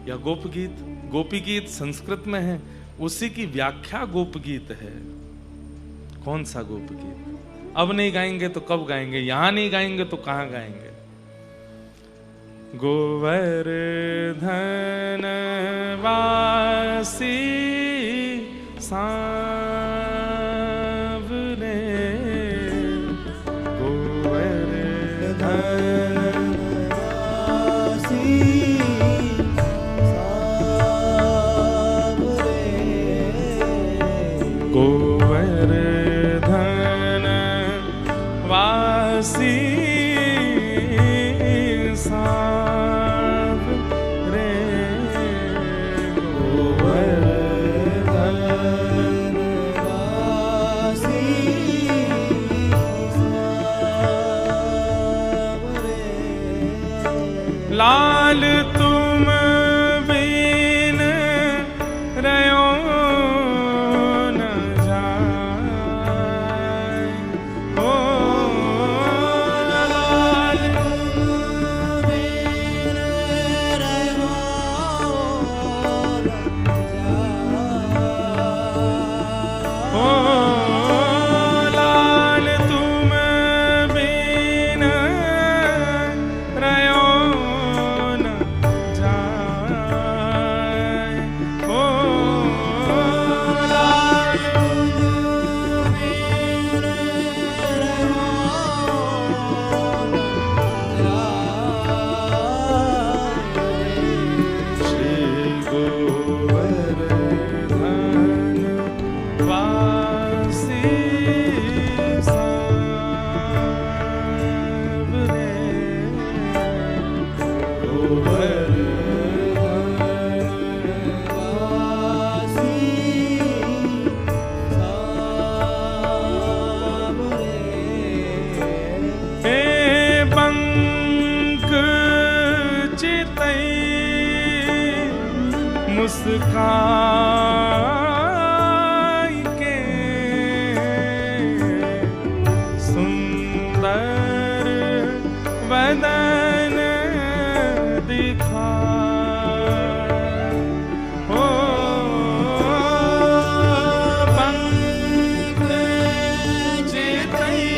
या गोप गीत। गोपी गीत संस्कृत में है, उसी की व्याख्या गोप गीत है। कौन सा गोप गीत? अब नहीं गाएंगे तो कब गाएंगे? यहां नहीं गाएंगे तो कहां गाएंगे? गोवर्धन वासी सांवरे, गोवर्धन वासी सांवरे, गोवर्धन वासी लाल तुम बिन रयो न जाए, ओ लाल तुम बिन रयो न जाए, ओ लाल तुम बिन रयो मुस्काई के सुंदर बदन दिखा, हो पंख चितई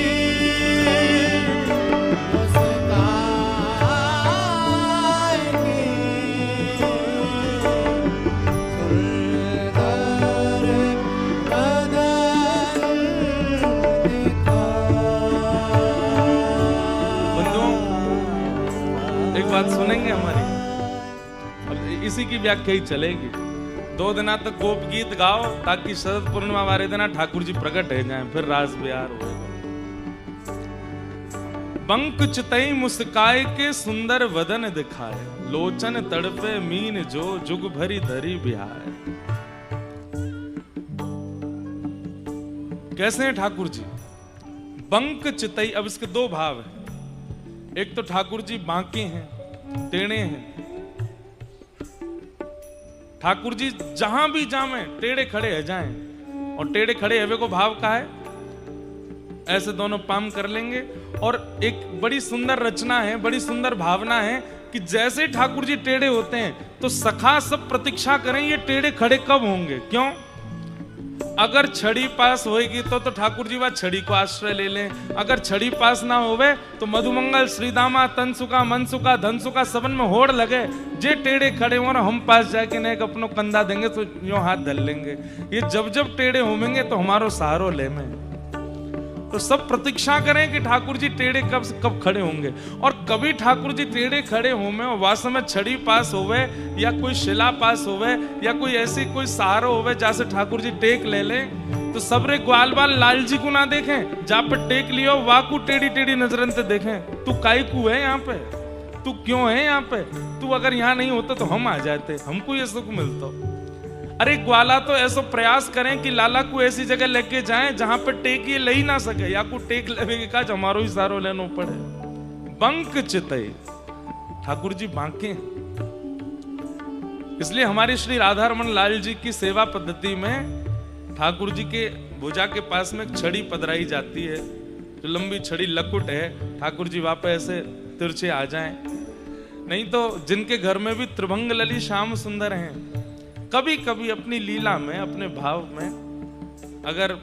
बात सुनेंगे हमारी, अब इसी की व्याख्या ही चलेगी। 2 दिन तक गोप गीत गाओ ताकि शरद पूर्णिमा वाले दिन ठाकुर जी प्रकट हो जाएं, फिर रास बिहार होगा। बंक चितई मुस्काए के सुंदर वदन दिखाए, लोचन तड़पे मीन जो जुग भरी धरी बिहार। कैसे हैं ठाकुर जी? बंक चितई, अब इसके 2 भाव हैं। एक तो ठाकुर जी बांके हैं, टेढ़े हैं। ठाकुर जी जहां भी जामे टेढ़े खड़े है जाएं, और टेढ़े खड़े हवे को भाव का है, ऐसे दोनों पाम कर लेंगे। और एक बड़ी सुंदर रचना है, बड़ी सुंदर भावना है कि जैसे ठाकुर जी टेढ़े होते हैं तो सखा सब प्रतीक्षा करें ये टेढ़े खड़े कब होंगे। क्यों? अगर छड़ी पास होएगी तो ठाकुर जी वह छड़ी को आश्रय ले लें। अगर छड़ी पास ना होवे तो मधुमंगल, श्रीदामा, तनसुका, मनसुका, धनसुका सबन में होड़ लगे। जे टेढ़े खड़े हो ना हम पास जाके ने अपनो कंधा देंगे तो यूं हाथ धर लेंगे। ये जब जब टेढ़े होंगे तो हमारो सहारो ले में। तो सब प्रतीक्षा करें कि ठाकुर जी टेढ़े कब खड़े होंगे। और कभी ठाकुर जी टेढ़े खड़े होंगे और वास्तव में छड़ी पास होवे या कोई शिला पास होवे या कोई ऐसी कोई सहारा होवे जैसे ठाकुर जी टेक ले लें, तो सबरे ग्वाल बाल लाल जी को ना देखें, जहाँ पे टेक लियो वाकू टेढ़ी टेढ़ी नजरन से देखें। तू काई को है यहाँ पे, तू क्यों है यहाँ पे, तू अगर यहाँ नहीं होता तो हम आ जाते, हमको ये सुख मिलता। अरे ग्वाला तो ऐसा प्रयास करें कि लाला को ऐसी जगह लेके जाएं जहां पर टेक ये ले ही ना सके, या को टेक लेवे का हमारो ही सारो लेनो पड़े। बंक चितई, ठाकुर जी बांके। इसलिए हमारे श्री राधारमण लाल जी की सेवा पद्धति में ठाकुर जी के भुजा के पास में छड़ी पधराई जाती है, जो लंबी छड़ी लकुट है। ठाकुर जी वहां पे ऐसे तिरछे आ जाएं नहीं तो जिनके घर में भी त्रिभंग लली श्याम सुंदर हैं, कभी कभी अपनी लीला में, अपने भाव में, अगर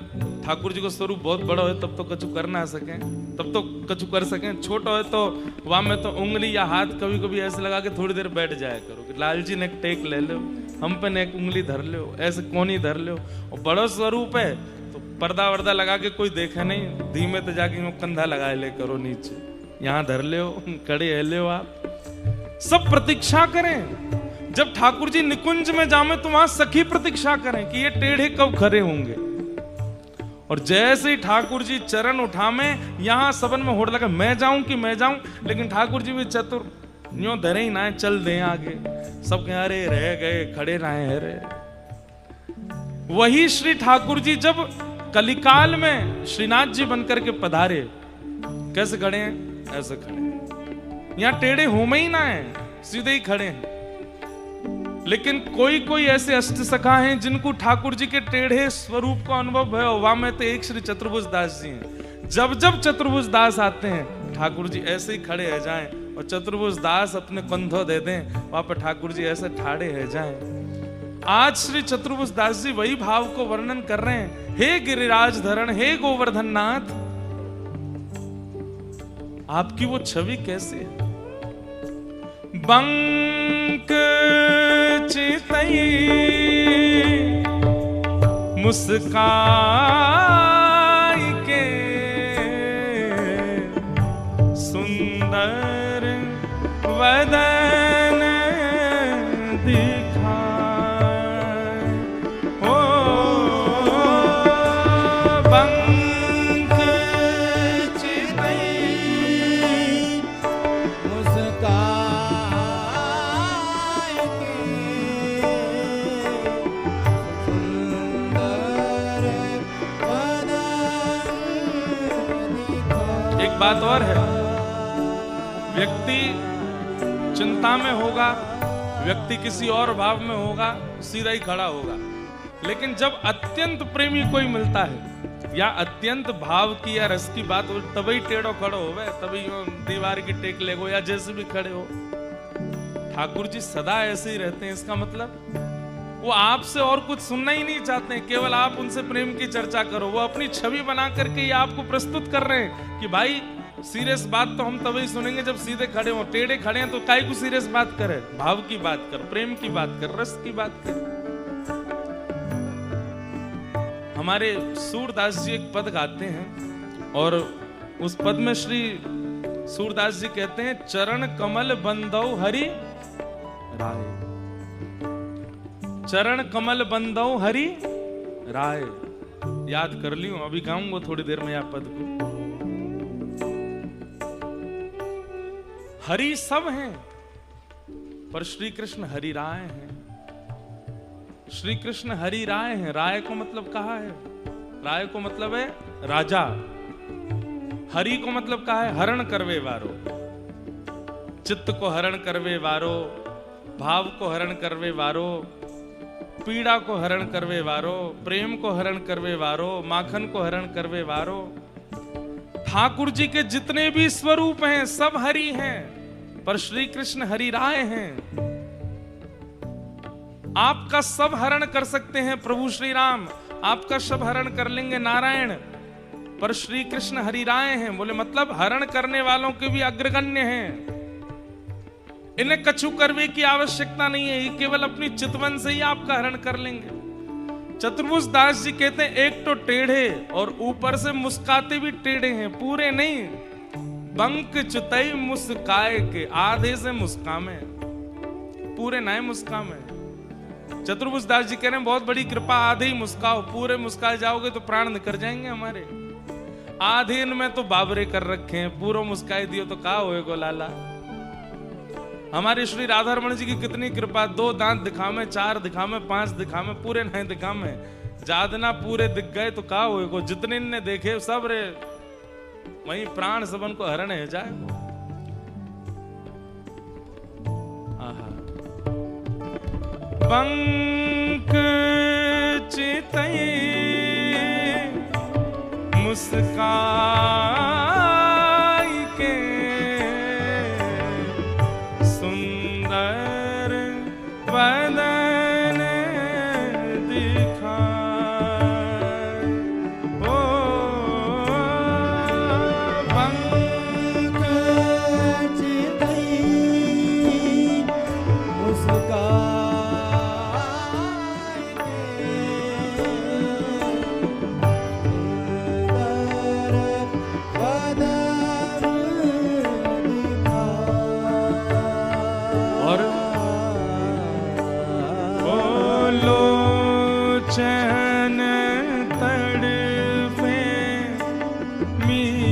ठाकुर जी को स्वरूप बहुत बड़ा हो तब तो कछु कर ना सकें, तब तो कछु कर सकें, छोटा हो तो वहां में तो उंगली या हाथ कभी कभी ऐसे लगा के थोड़ी देर बैठ जाया करो कि लाल जी ने एक टेक ले लो, हम पे ने एक उंगली धर लो, ऐसे कोनी धर लो। और बड़ा स्वरूप है तो पर्दा वर्दा लगा के कोई देखे नहीं, धीमे तो जाके कंधा लगाए ले करो नीचे, यहाँ धर ले, खड़े है ले, आप सब प्रतीक्षा करें। जब ठाकुर जी निकुंज में जामे तो वहां सखी प्रतीक्षा करें कि ये टेढ़े कब खड़े होंगे। और जैसे ही ठाकुर जी चरण उठामे, यहां सबन में होड़ लगा मैं जाऊं कि मैं जाऊं, लेकिन ठाकुर जी भी चतुर, यूं धरे ही ना चल दे आगे, सब कह अरे रह गए, खड़े रहे हैं रे। वही श्री ठाकुर जी जब कलिकाल में श्रीनाथ जी बनकर के पधारे, कैसे खड़े हैं? ऐसे खड़े हैं, यहां टेढ़े होमे ही ना है, सीधे ही खड़े हैं। लेकिन कोई कोई ऐसे अष्ट सखा हैं जिनको ठाकुर जी के टेढ़े स्वरूप का अनुभव है, और वहां में तो एक श्री चतुर्भुज दास जी हैं। जब जब चतुर्भुज दास आते हैं, ठाकुर जी ऐसे ही खड़े रह जाएं, और चतुर्भुज दास अपने कंधों दे दें, वहां पर ठाकुर जी ऐसे ठाड़े रह जाएं। आज श्री चतुर्भुज दास जी वही भाव को वर्णन कर रहे हैं। हे गिरिराज धरण, हे गोवर्धन नाथ, आपकी वो छवि कैसे है? बंक चितई मुस्काई के सुंदर वदन दिखाए, हो बंक चितई मुस्काई बात और है, व्यक्ति चिंता में होगा, व्यक्ति किसी और भाव में होगा, सीधा ही खड़ा होगा। लेकिन जब अत्यंत प्रेमी कोई मिलता है या अत्यंत भाव की या रस की बात हो, तभी टेढ़ो खड़ो हो, तभी दीवार की टेक ले गो या जैसे भी खड़े हो। ठाकुर जी सदा ऐसे ही रहते हैं। इसका मतलब वो आपसे और कुछ सुनना ही नहीं चाहते हैं, केवल आप उनसे प्रेम की चर्चा करो। वो अपनी छवि बना करके ये आपको प्रस्तुत कर रहे हैं कि भाई सीरियस बात तो हम तभी सुनेंगे जब सीधे खड़े हो, टेढ़े खड़े हैं तो काहे को सीरियस बात करे, भाव की बात कर, प्रेम की बात कर, रस की बात कर। हमारे सूरदास जी एक पद गाते हैं और उस पद में श्री सूरदास जी कहते हैं, चरण कमल बंदौ हरि राय, चरण कमल बंदौ हरि राय। याद कर लियो, अभी गाऊंगा थोड़ी देर में यह पद को। हरि सब हैं, पर श्री कृष्ण हरि राय हैं। श्री कृष्ण हरि राय हैं। राय को मतलब कहा है? राय को मतलब है राजा। हरि को मतलब कहा है हरण करवे वारो, चित्त को हरण करवे वारो, भाव को हरण करवे वारो, पीड़ा को हरण करवे वारो, प्रेम को हरण करवे वारो, माखन को हरण करवे वारो। ठाकुर जी के जितने भी स्वरूप हैं सब हरि हैं, पर श्री कृष्ण हरि राय हैं। आपका सब हरण कर सकते हैं प्रभु श्री राम, आपका सब हरण कर लेंगे नारायण, पर श्री कृष्ण हरि राय हैं। बोले मतलब हरण करने वालों के भी अग्रगण्य हैं। इन्हें कछु करने की आवश्यकता नहीं है, ये केवल अपनी चितवन से ही आपका हरण कर लेंगे। चतुर्भुज दास जी कहते हैं एक तो टेढ़े और ऊपर से मुस्काते भी टेढ़े हैं, पूरे नहीं। बंक चुतई मुस्काए के, आधे से मुस्कामे, पूरे नए मुस्कामे। चतुर्भुज दास जी कह रहे हैं बहुत बड़ी कृपा, आधे ही मुस्काओ, पूरे मुस्काए जाओगे तो प्राण निकल जाएंगे हमारे। आधे में तो बाबरे कर रखे हैं, पूरा मुस्काई दियो तो कहा होएगो लाला। हमारे श्री राधा रमण जी की कितनी कृपा, 2 दांत दिखावे, 4 दिखावे, 5 दिखावे, पूरे नहीं दिखावे। जादना पूरे दिख गए तो कहा होएगो, जितने ने देखे सब रे वही प्राण सबन को हरण है जाए। बंक चितई मुस्काई के सुंदर बदन दिखाए। ओ पंकज दई लोचन तड़फे मीन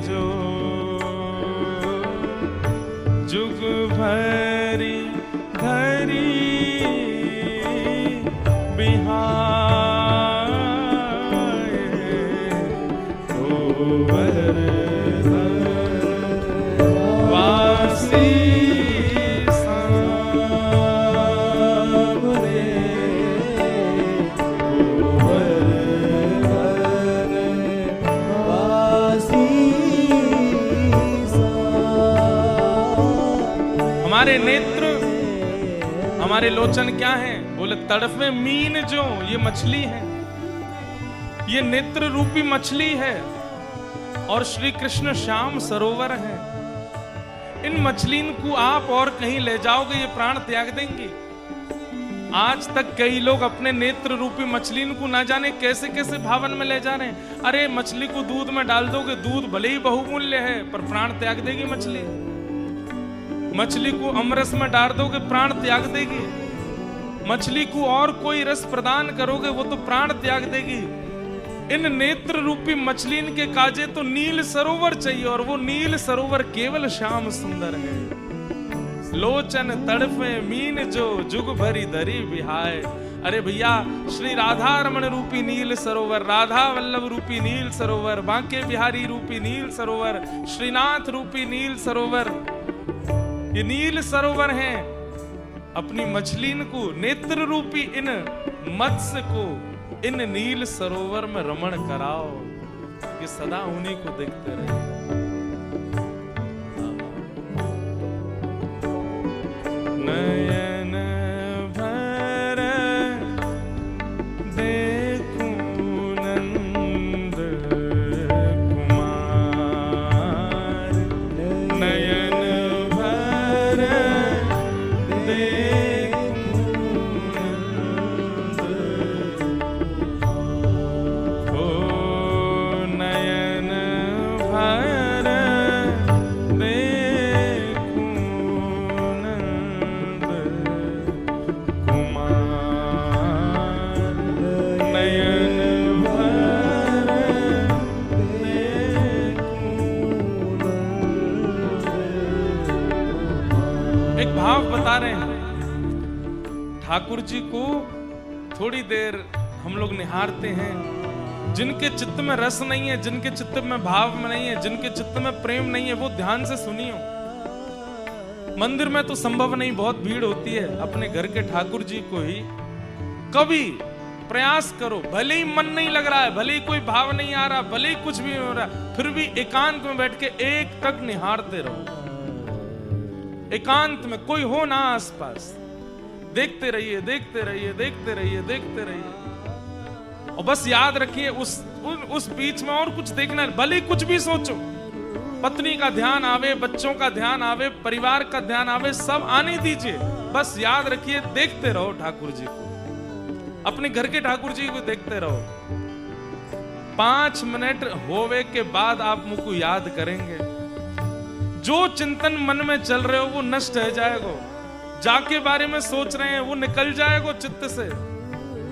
जो जुग भरी धरी बिहाए। वासी हमारे नेत्र, हमारे लोचन क्या है? बोले तड़फे मीन जो, ये मछली है, ये नेत्र रूपी मछली है और श्री कृष्ण श्याम सरोवर है। इन मछली को आप और कहीं ले जाओगे ये प्राण त्याग देंगी। आज तक कई लोग अपने नेत्र रूपी मछली को ना जाने कैसे कैसे भावन में ले जा रहे हैं। अरे मछली को दूध में डाल दोगे, दूध भले ही बहुमूल्य है पर प्राण त्याग देगी मछली। मछली को अमरस में डाल दोगे, प्राण त्याग देगी। मछली को और कोई रस प्रदान करोगे, वो तो प्राण त्याग देगी। इन नेत्र रूपी मछली के काजे तो नील सरोवर चाहिए और वो नील सरोवर केवल श्याम सुंदर है। लोचन तड़फे मीन जो जुग भरी धरी बिहाए। अरे भैया, श्री राधा रमण रूपी नील सरोवर, राधा वल्लभ रूपी नील सरोवर, बांके बिहारी रूपी नील सरोवर, श्रीनाथ रूपी नील सरोवर, ये नील सरोवर हैं। अपनी मछली को, नेत्र रूपी इन मत्स्य को इन नील सरोवर में रमण कराओ, ये सदा उन्हीं को देखते रहे। नयन भर देखूं नंद कुमार, नयन भर एक भाव बता रहे हैं। ठाकुर जी को थोड़ी देर हम लोग निहारते हैं। जिनके चित्त में रस नहीं है, जिनके चित्त में भाव में नहीं है, जिनके चित्त में प्रेम नहीं है, वो ध्यान से सुनियो। मंदिर में तो संभव नहीं, बहुत भीड़ होती है। अपने घर के ठाकुर जी को ही कभी प्रयास करो, भले ही मन नहीं लग रहा है, भले ही कोई भाव नहीं आ रहा, भले ही कुछ भी हो रहा, फिर भी एकांत में बैठ के एक तक निहारते रहो। एकांत में कोई हो ना आसपास, देखते रहिए, देखते रहिए, देखते रहिए, देखते रहिए। और बस याद रखिए उस बीच में और कुछ देखना, भले ही कुछ भी सोचो, पत्नी का ध्यान आवे, बच्चों का ध्यान आवे, परिवार का ध्यान आवे, सब आने दीजिए। बस याद रखिए, देखते रहो ठाकुर जी को, अपने घर के ठाकुर जी को देखते रहो। 5 मिनट होवे के बाद आप मुझको याद करेंगे। जो चिंतन मन में चल रहे हो वो नष्ट हो जाएगा, जाके बारे में सोच रहे हैं वो निकल जाएगा चित्त से,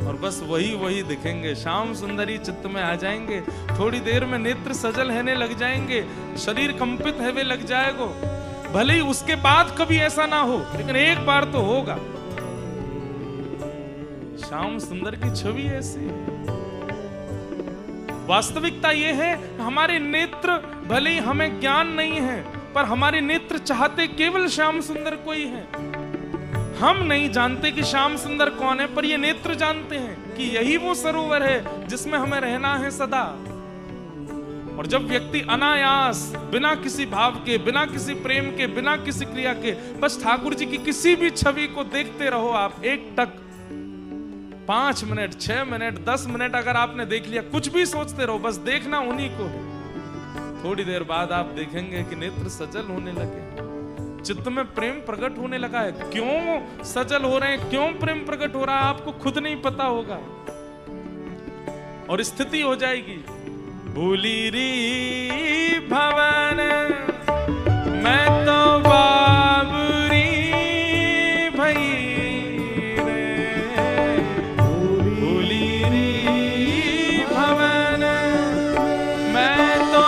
और बस वही दिखेंगे। श्याम सुंदरी चित्त में आ जाएंगे। थोड़ी देर में नेत्र सजल रहने लग जाएंगे, शरीर कंपित है लग जाएगा। भले ही उसके बाद कभी ऐसा ना हो, लेकिन एक बार तो होगा। श्याम सुंदर की छवि ऐसी है। वास्तविकता यह है, हमारे नेत्र, भले ही हमें ज्ञान नहीं है, पर हमारे नेत्र चाहते केवल श्याम सुंदर को ही है। हम नहीं जानते कि श्याम सुंदर कौन है, पर ये नेत्र जानते हैं कि यही वो सरोवर है जिसमें हमें रहना है सदा। और जब व्यक्ति अनायास, बिना किसी भाव के, बिना किसी प्रेम के, बिना किसी क्रिया के, बस ठाकुर जी की किसी भी छवि को देखते रहो आप, एक टक, 5 मिनट, 6 मिनट, 10 मिनट अगर आपने देख लिया, कुछ भी सोचते रहो, बस देखना उन्हीं को है। थोड़ी देर बाद आप देखेंगे कि नेत्र सजल होने लगे, चित्त में प्रेम प्रकट होने लगा है। क्यों सजल हो रहे हैं, क्यों प्रेम प्रकट हो रहा है, आपको खुद नहीं पता होगा। और स्थिति हो जाएगी, भूली री भवन मैं तो बाबरी भई रे, भूली री भवन मैं तो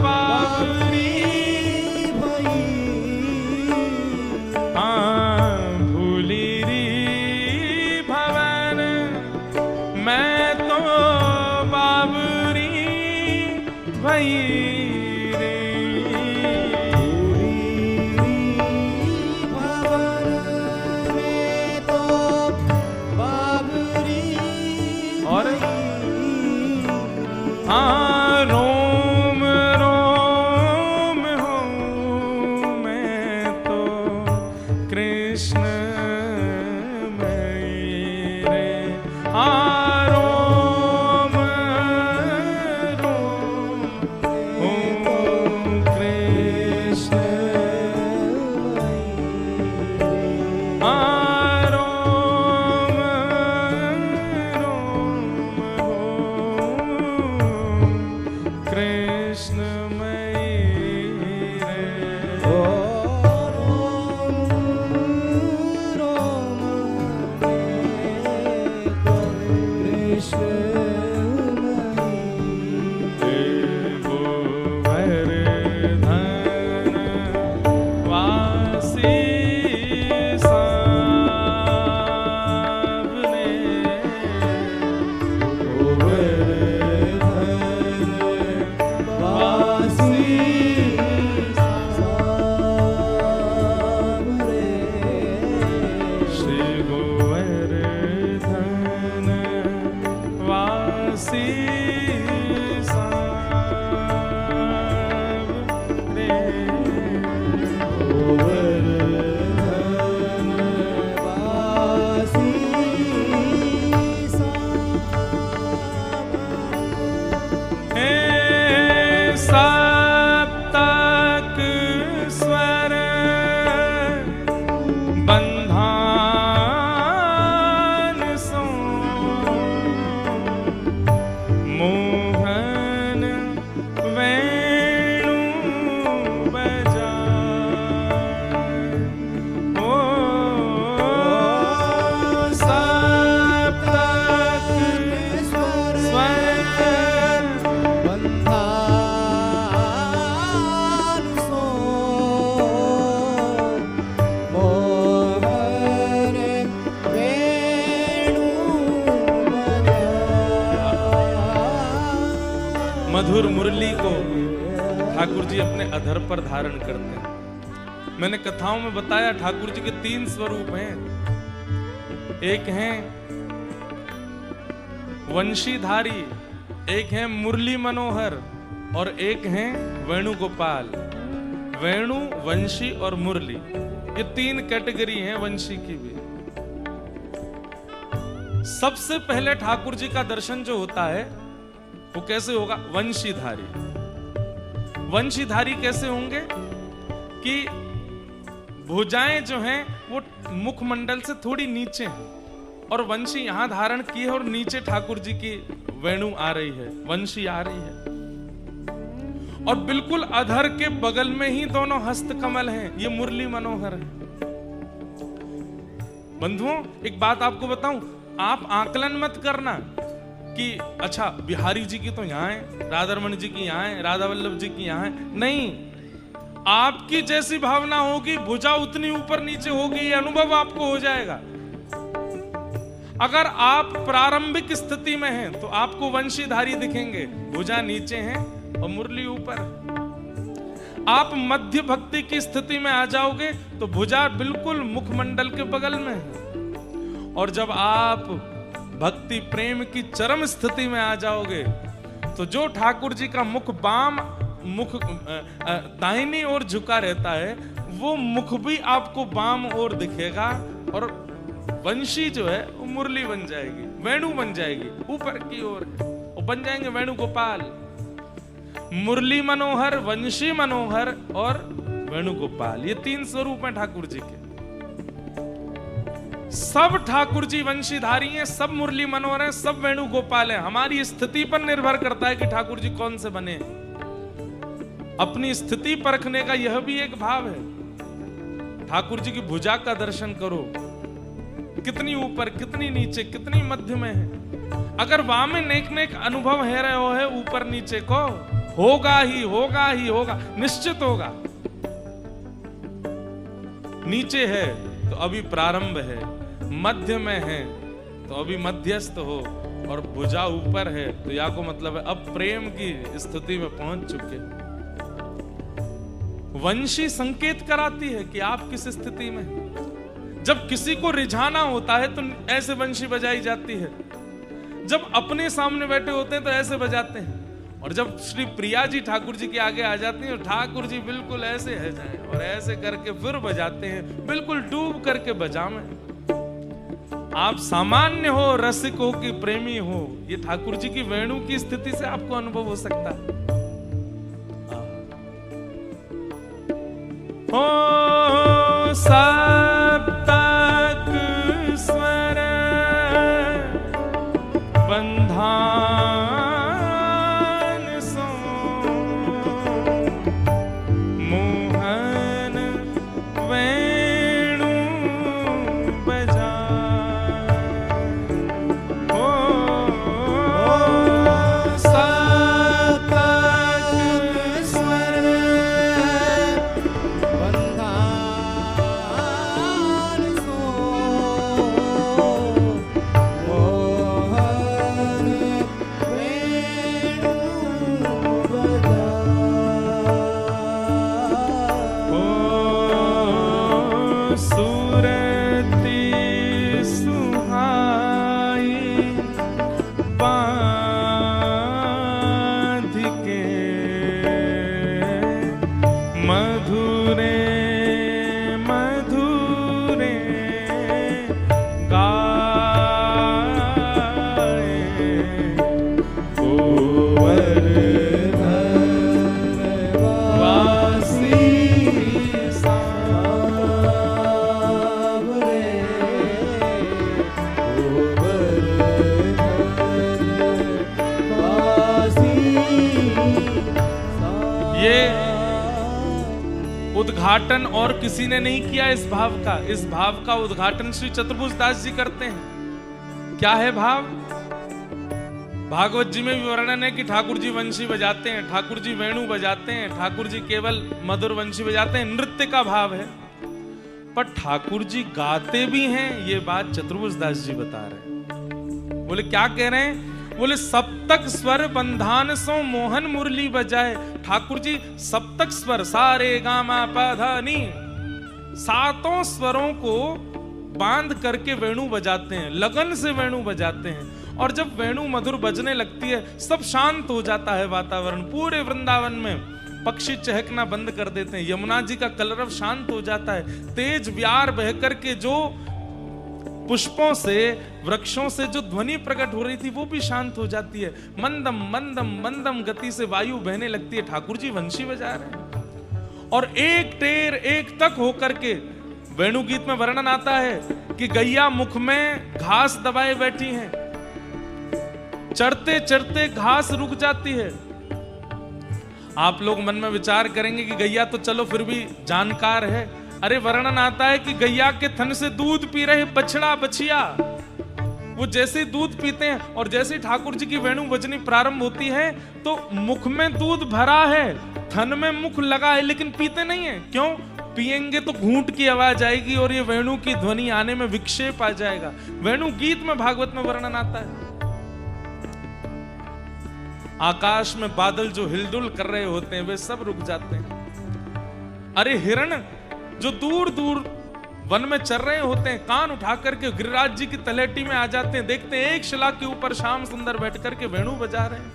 बाबरी भई, हाँ भूली री भवन मैं तो बाबरी भई रे, भवन में तो बाबरी और हाँ रोम रोम हूँ मैं तो कृष्ण मई रे, हाँ रोम रोम हूँ कृष्ण हाँ रोम रोम हूँ कृष्णमयी रे। देवो वरधन वासी सावने, श्री गोवर्धन वासी सावने, हे सप्तक स्वर बंधान सो, मोहन वेणु बजाए, ओ सप्तक स्वर मधुर मुरली को ठाकुर जी अपने अधर पर धारण करते हैं। मैंने कथाओं में बताया ठाकुर जी के 3 स्वरूप हैं, एक हैं वंशीधारी, एक हैं मुरली मनोहर और एक हैं वेणुगोपाल। वेणु, वंशी और मुरली, ये 3 कैटेगरी हैं वंशी की भी। सबसे पहले ठाकुर जी का दर्शन जो होता है वो कैसे होगा? वंशीधारी। वंशीधारी कैसे होंगे कि भुजाएं जो हैं वो मुखमंडल से थोड़ी नीचे हैं और वंशी यहां धारण की है और नीचे ठाकुर जी की वेणु आ रही है, वंशी आ रही है। और बिल्कुल अधर के बगल में ही दोनों हस्त कमल हैं, ये मुरली मनोहर है। बंधुओं, एक बात आपको बताऊं, आप आकलन मत करना कि अच्छा बिहारी जी की तो यहाँ है, राधारमण जी की यहाँ है, राधा वल्लभ जी की यहाँ है। नहीं, आपकी जैसी भावना होगी भुजा उतनी ऊपर नीचे होगी, ये अनुभव आपको हो जाएगा। अगर आप प्रारंभिक स्थिति में हैं तो आपको वंशीधारी दिखेंगे, भुजा नीचे हैं और मुरली ऊपर। आप मध्य भक्ति की स्थिति में आ जाओगे तो भुजा बिल्कुल मुखमंडल के बगल में है। और जब आप भक्ति प्रेम की चरम स्थिति में आ जाओगे तो जो ठाकुर जी का मुख दाहिनी ओर झुका रहता है, वो मुख भी आपको बाम ओर दिखेगा, और वंशी जो है वो मुरली बन जाएगी, वेणु बन जाएगी, ऊपर की ओर वो बन जाएंगे वेणु गोपाल। मुरली मनोहर, वंशी मनोहर और वेणुगोपाल, ये 3 स्वरूप हैं ठाकुर जी के। सब ठाकुर जी वंशीधारी हैं, सब मुरली मनोहर हैं, सब वेणुगोपाल हैं। हमारी स्थिति पर निर्भर करता है कि ठाकुर जी कौन से बने। अपनी स्थिति परखने का यह भी एक भाव है। ठाकुर जी की भुजा का दर्शन करो, कितनी ऊपर, कितनी नीचे, कितनी मध्य में है। अगर वहां में नेक नेक अनुभव है रहे हो है ऊपर नीचे को, होगा ही होगा ही होगा, निश्चित होगा। नीचे है तो अभी प्रारंभ है, मध्य में है तो अभी मध्यस्थ हो, और भुजा ऊपर है तो या को मतलब है अब प्रेम की स्थिति में पहुंच चुके। वंशी संकेत कराती है कि आप किस स्थिति में। जब किसी को रिझाना होता है तो ऐसे वंशी बजाई जाती है, जब अपने सामने बैठे होते हैं तो ऐसे बजाते हैं, और जब श्री प्रिया जी ठाकुर जी के आगे आ जाती हैं, ठाकुर जी बिल्कुल ऐसे है जाए और ऐसे करके फिर बजाते हैं, बिल्कुल डूब करके बजावें। आप सामान्य हो, रसिक हो कि प्रेमी हो, ये ठाकुर जी की वेणु की स्थिति से आपको अनुभव हो सकता है। हो सप्तक स्वर बंधान सो मोहन वेणु बजा। हो सप्तक स्वर बंधान सो मोहन वेणु बजा। हो सुरती सुहाई बांध के मधुरे मधुरे गाए गोवर्धन वासी सावरे गोवर्धन वासी ये उद्घाटन और किसी ने नहीं किया इस भाव का। इस भाव का उद्घाटन श्री चतुर्भुज दास जी करते हैं। क्या है भाव? भागवत जी में भी वर्णन है कि ठाकुर जी वंशी बजाते हैं, ठाकुर जी वेणु बजाते हैं, ठाकुर जी केवल मधुर वंशी बजाते हैं, नृत्य का भाव है। पर ठाकुर जी गाते भी हैं, ये बात चतुर्भुज दास जी बता रहे हैं। बोले क्या कह रहे हैं? बोले सप्तक स्वर बंधान सो मोहन मुरली बजाए। ठाकुर जी सप्तक स्वर, सारे गामा पा नी, 7 स्वरों को बांध करके वेणु बजाते हैं, लगन से वेणु बजाते हैं। और जब वेणु मधुर बजने लगती है, सब शांत हो जाता है वातावरण। पूरे वृंदावन में पक्षी चहकना बंद कर देते हैं, यमुना जी का कलरव शांत हो जाता है, तेज व्यार बह करके जो पुष्पों से, वृक्षों से जो ध्वनि प्रकट हो रही थी वो भी शांत हो जाती है। मंदम मंदम मंदम गति से वायु बहने लगती है, ठाकुर जी वंशी बजा रहे हैं। और एक टेर एक तक होकर के वेणु गीत में वर्णन आता है कि गैया मुख में घास दबाए बैठी है, चढ़ते चढ़ते घास रुक जाती है। आप लोग मन में विचार करेंगे कि गैया तो चलो फिर भी जानकार है। अरे वर्णन आता है कि गैया के थन से दूध पी रहे बछड़ा बछिया, वो जैसे ही दूध पीते हैं और जैसे ठाकुर जी की वेणु बजनी प्रारंभ होती है तो मुख में दूध भरा है, थन में मुख लगा है, लेकिन पीते नहीं है। क्यों? पिएंगे तो घूंट की आवाज आएगी और ये वेणु की ध्वनि आने में विक्षेप आ जाएगा। वेणु गीत में भागवत में वर्णन आता है। आकाश में बादल जो हिलडुल कर रहे होते हैं वे सब रुक जाते हैं। अरे हिरण जो दूर दूर वन में चल रहे होते हैं, कान उठा करके गिरिराज जी की तलहटी में आ जाते हैं, देखते हैं एक शिला के ऊपर श्याम सुंदर बैठ करके वेणु बजा रहे हैं।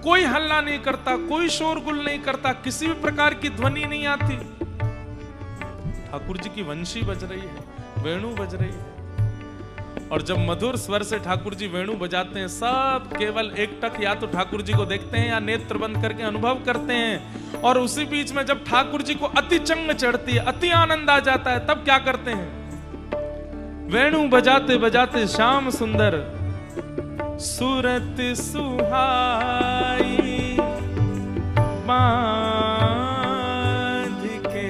कोई हल्ला नहीं करता, कोई शोरगुल नहीं करता, किसी भी प्रकार की ध्वनि नहीं आती। ठाकुर जी की वंशी बज रही है, वेणु बज रही है। और जब मधुर स्वर से ठाकुर जी वेणु बजाते हैं, सब केवल एकटक या तो ठाकुर जी को देखते हैं या नेत्र बंद करके अनुभव करते हैं। और उसी बीच में जब ठाकुर जी को अति चंग चढ़ती है, अति आनंद आ जाता है, तब क्या करते हैं? वेणु बजाते बजाते श्याम सुंदर सूरत सुहाई बांध के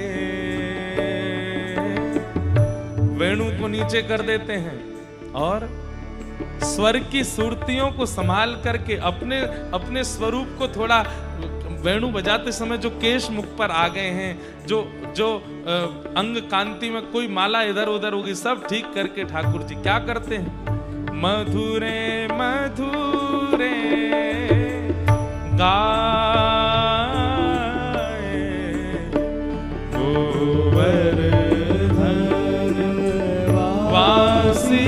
वेणु को नीचे कर देते हैं और स्वर की सुरतियों को संभाल करके अपने स्वरूप को थोड़ा, वेणु बजाते समय जो केश मुख पर आ गए हैं, जो अंग कांति में कोई माला इधर उधर होगी, सब ठीक करके ठाकुर जी क्या करते हैं? मधुरे मधुरे गाए गोवर्धन वासी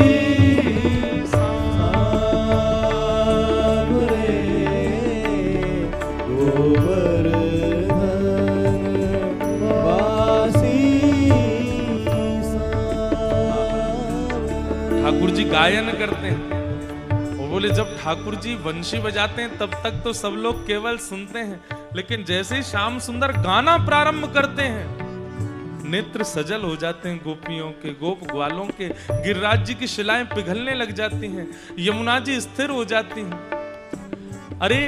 ठाकुर जी गायन करते हैं। वो बोले जब ठाकुर जी वंशी बजाते हैं तब तक तो सब लोग केवल सुनते हैं, लेकिन जैसे ही श्याम सुंदर गाना प्रारंभ करते हैं, नेत्र सजल हो जाते हैं गोपियों के, गोप ग्वालों के। गिरिराज जी की शिलाएं पिघलने लग जाती हैं, यमुना जी स्थिर हो जाती हैं। अरे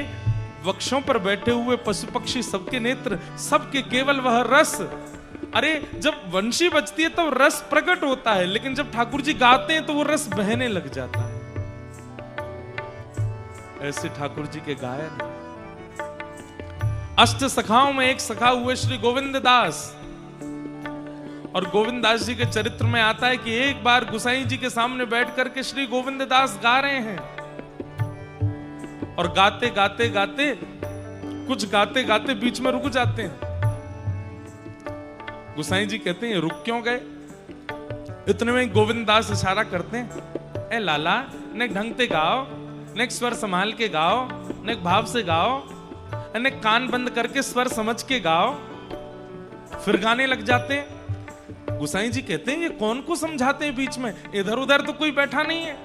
वृक्षों पर बैठे हुए पशु पक्षी सबके नेत्र, सबके केवल वह रस। अरे जब वंशी बजती है तब रस प्रकट होता है, लेकिन जब ठाकुर जी गाते हैं तो वो रस बहने लग जाता है। ऐसे ठाकुर जी के गायन। अष्ट सखाओं में एक सखा हुए श्री गोविंद दास, और गोविंद दास जी के चरित्र में आता है कि एक बार गुसाई जी के सामने बैठ करके श्री गोविंद दास गा रहे हैं, और गाते गाते गाते कुछ गाते गाते बीच में रुक जाते हैं। गुसाई जी कहते हैं रुक क्यों गए? इतने में गोविंद दास इशारा करते हैं, ए लाला, ने ढंग से गाओ, ने स्वर संभाल के गाओ, ने भाव से गाओ, ने कान बंद करके स्वर समझ के गाओ। फिर गाने लग जाते हैं। गुसाई जी कहते हैं ये कौन को समझाते हैं बीच में, इधर उधर तो कोई बैठा नहीं है।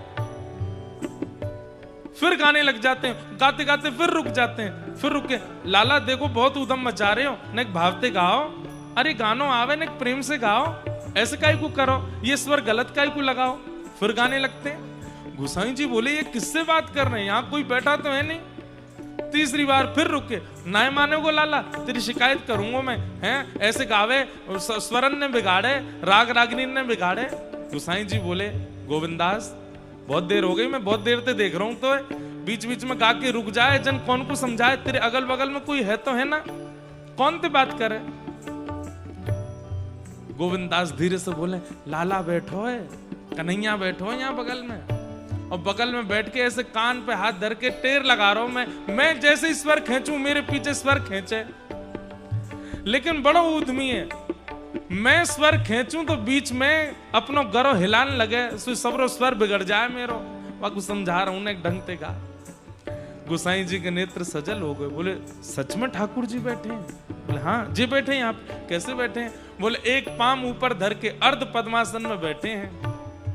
फिर गाने लग जाते हैं, गाते गाते फिर रुक जाते हैं, फिर रुके, लाला देखो बहुत उधम मचा रहे हो, ने भावते गाओ, अरे गानो आवे ने प्रेम से गाओ, ऐसे काहे को करो, ये स्वर गलत काहे को लगाओ। फिर गाने लगते हैं। गुसाई जी बोले ये किससे बात कर रहे हैं, यहाँ कोई बैठा तो है नहीं। तीसरी बार फिर रुके, ना मानोगो लाला, तेरी शिकायत करूंगा मैं, हैं ऐसे गावे, स्वरन ने बिगाड़े, राग रागनी ने बिगाड़े। गुसाई जी बोले गोविंदास बहुत देर हो गई, मैं बहुत देर से देख रहा हूं, तो बीच बीच में गा के रुक जाए, जन कौन को समझाए, तेरे अगल बगल में कोई है तो है ना, कौन ते बात करे। गोविंदास धीरे से बोले लाला बैठो है, कन्हैया बैठो है यहाँ बगल में, और बगल में बैठ के ऐसे कान पे हाथ धर के टेर लगा रहा हूं मैं जैसे स्वर खींचूं मेरे पीछे स्वर खींचे, लेकिन बड़ा उद्यमी है, मैं स्वर खींचूं तो बीच में अपनो गरो हिलाने लगे, सबरो स्वर बिगड़ जाए मेरो, वाकु समझा रहा हूं ना एक ढंग से गा। गुसाई जी के नेत्र सजल हो गए, बोले सच में ठाकुर जी बैठे हैं? बोले हाँ जी बैठे हैं। आप कैसे बैठे हैं? बोले एक पाम ऊपर धर के अर्ध पद्मासन में बैठे हैं,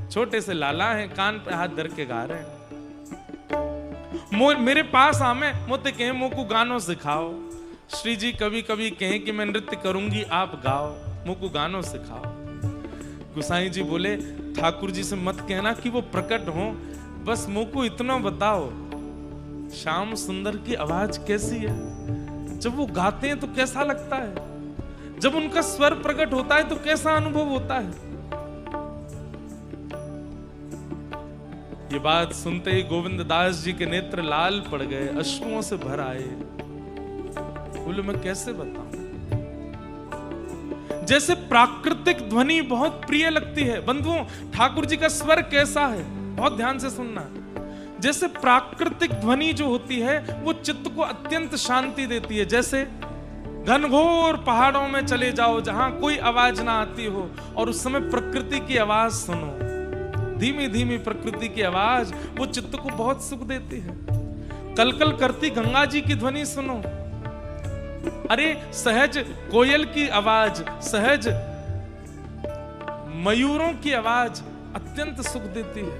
छोटे से लाला हैं, कान पे हाथ धर के गा रहे हैं। मेरे पास आमे मोते कहे मोकू गानों सिखाओ, श्री जी कभी कभी कहें कि मैं नृत्य करूंगी आप गाओ, मोकू गानों सिखाओ। गुसाई जी बोले ठाकुर जी से मत कहना कि वो प्रकट हो, बस मोकू इतना बताओ श्याम सुंदर की आवाज कैसी है, जब वो गाते हैं तो कैसा लगता है, जब उनका स्वर प्रकट होता है तो कैसा अनुभव होता है। ये बात सुनते ही गोविंद दास जी के नेत्र लाल पड़ गए, अश्रुओं से भर आए। बोले मैं कैसे बताऊं, जैसे प्राकृतिक ध्वनि बहुत प्रिय लगती है। बंधुओं ठाकुर जी का स्वर कैसा है, बहुत ध्यान से सुनना। जैसे प्राकृतिक ध्वनि जो होती है वो चित्त को अत्यंत शांति देती है। जैसे घनघोर पहाड़ों में चले जाओ जहां कोई आवाज ना आती हो, और उस समय प्रकृति की आवाज सुनो, धीमी धीमी प्रकृति की आवाज, वो चित्त को बहुत सुख देती है। कलकल करती गंगा जी की ध्वनि सुनो, अरे सहज कोयल की आवाज, सहज मयूरों की आवाज अत्यंत सुख देती है।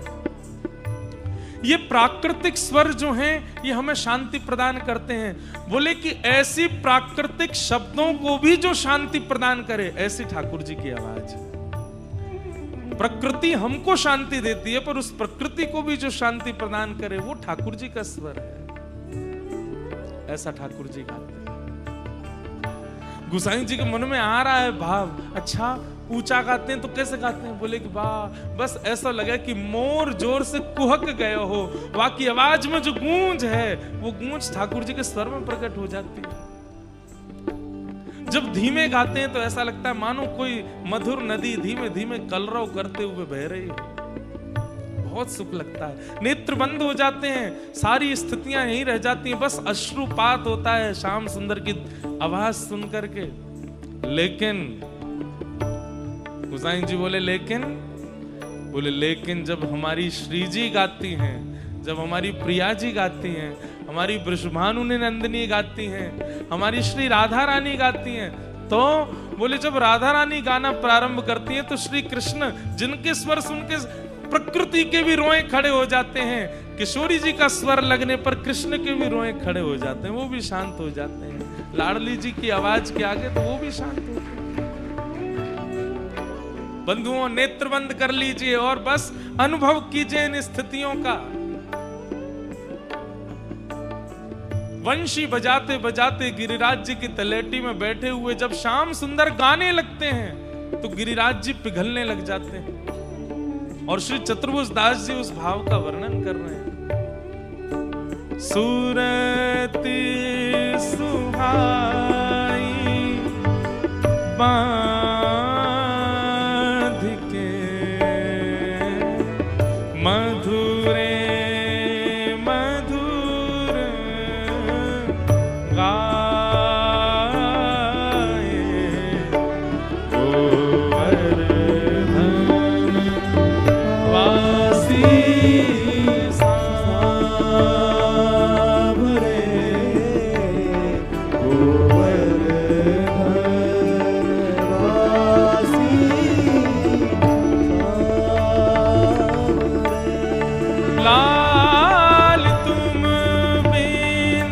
ये प्राकृतिक स्वर जो हैं ये हमें शांति प्रदान करते हैं। बोले कि ऐसी प्राकृतिक शब्दों को भी जो शांति प्रदान करे, ऐसी ठाकुर जी की आवाज। प्रकृति हमको शांति देती है, पर उस प्रकृति को भी जो शांति प्रदान करे वो ठाकुर जी का स्वर है। ऐसा ठाकुर जी गाते हैं। गोसाई जी के मन में आ रहा है भाव, अच्छा ऊंचा गाते हैं तो कैसे गाते हैं? बोले कि वाह, बस ऐसा लगा कि मोर जोर से कुहक गए हो, वहां की आवाज में जो गूंज है वो गूंज ठाकुर जी के स्वर में प्रकट हो जाती है। जब धीमे गाते हैं तो ऐसा लगता है मानो कोई मधुर नदी धीमे धीमे कलरव करते हुए बह रही है, बहुत सुख लगता है। नेत्र बंद हो जाते हैं, सारी स्थितियां यहीं रह जाती हैं, बस अश्रुपात होता है श्याम सुंदर की आवाज सुन करके। लेकिन गोसाई जी बोले लेकिन जब हमारी श्री जी गाती हैं, जब हमारी प्रिया जी गाती हैं, हमारी वृषभानु नंदिनी गाती हैं, हमारी श्री राधा रानी गाती हैं, तो बोले जब राधा रानी गाना प्रारंभ करती हैं तो श्री कृष्ण जिनके स्वर सुन के प्रकृति के भी रोए खड़े हो जाते हैं, किशोरी जी का स्वर लगने पर कृष्ण के भी रोए खड़े हो जाते हैं, वो भी शांत हो जाते हैं। लाडली जी की आवाज के आगे तो वो भी शांत होते हैं। बंधुओं, नेत्र बंद कर लीजिए और बस अनुभव कीजिए इन स्थितियों का। वंशी बजाते बजाते गिरिराज जी की तलेटी में बैठे हुए जब श्याम सुंदर गाने लगते हैं तो गिरिराज जी पिघलने लग जाते हैं। और श्री चतुर्भुज दास जी उस भाव का वर्णन कर रहे हैं। सूरती सुहाई मधुरे मधुर गाए गोवर्धन वासी सावरे गोवर्धन वासी लाल तुम बिन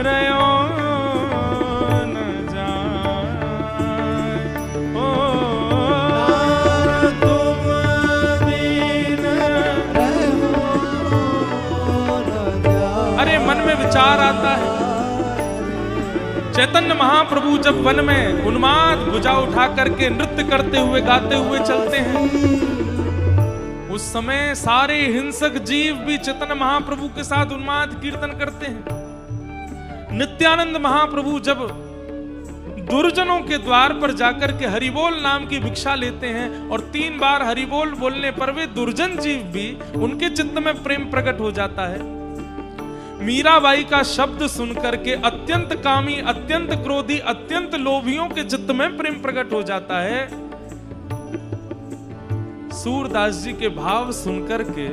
रयो न जाए, ओ तुम बिन रहो न जाए। अरे मन में विचार आता है, चैतन्य महाप्रभु जब वन में उन्माद भुजा उठा करके नृत्य करते हुए गाते हुए चलते हैं, उस समय सारे हिंसक जीव भी चैतन्य महाप्रभु के साथ उन्माद कीर्तन करते हैं। नित्यानंद महाप्रभु जब दुर्जनों के द्वार पर जाकर के हरिबोल नाम की भिक्षा लेते हैं और 3 बार हरिबोल बोलने पर वे दुर्जन जीव भी उनके चित्त में प्रेम प्रकट हो जाता है। मीराबाई का शब्द सुनकर के अत्यंत कामी, अत्यंत क्रोधी, अत्यंत लोभियों के चित्त में प्रेम प्रकट हो जाता है। सूरदास जी के भाव सुनकर के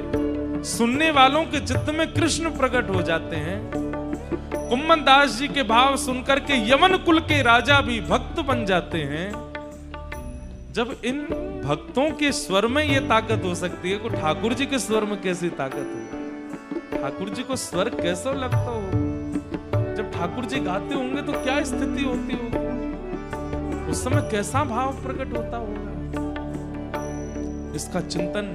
सुनने वालों के चित्त में कृष्ण प्रकट हो जाते हैं। कुम्मन दास जी के भाव सुनकर के यवन कुल के राजा भी भक्त बन जाते हैं। जब इन भक्तों के स्वर में ये ताकत हो सकती है तो ठाकुर जी के स्वर में कैसी ताकत हो? ठाकुर जी को स्वर कैसा लगता हो? जब ठाकुर जी गाते होंगे तो क्या स्थिति होती होगी? उस समय कैसा भाव प्रकट होता होगा? इसका चिंतन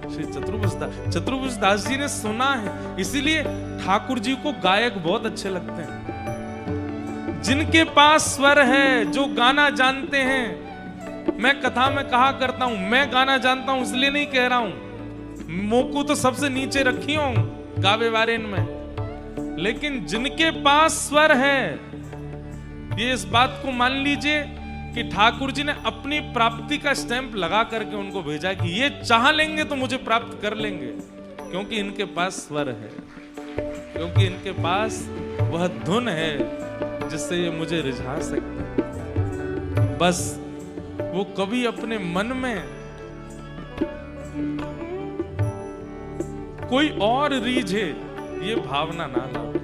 श्री चतुर्भुज दास जी ने सुना है, इसीलिए ठाकुर जी को गायक बहुत अच्छे लगते हैं। जिनके पास स्वर है, जो गाना जानते हैं। मैं कथा में कहा करता हूं, मैं गाना जानता हूं इसलिए नहीं कह रहा हूं, मोकू तो सबसे नीचे रखी हूं गावे वारेन में, लेकिन जिनके पास स्वर है, ये इस बात को मान लीजिए कि ठाकुर जी ने अपनी प्राप्ति का स्टैंप लगा करके उनको भेजा कि ये चाह लेंगे तो मुझे प्राप्त कर लेंगे, क्योंकि इनके पास स्वर है, क्योंकि इनके पास वह धुन है जिससे ये मुझे रिझा सकते हैं। बस वो कभी अपने मन में कोई और रीझे ये भावना ना लावे।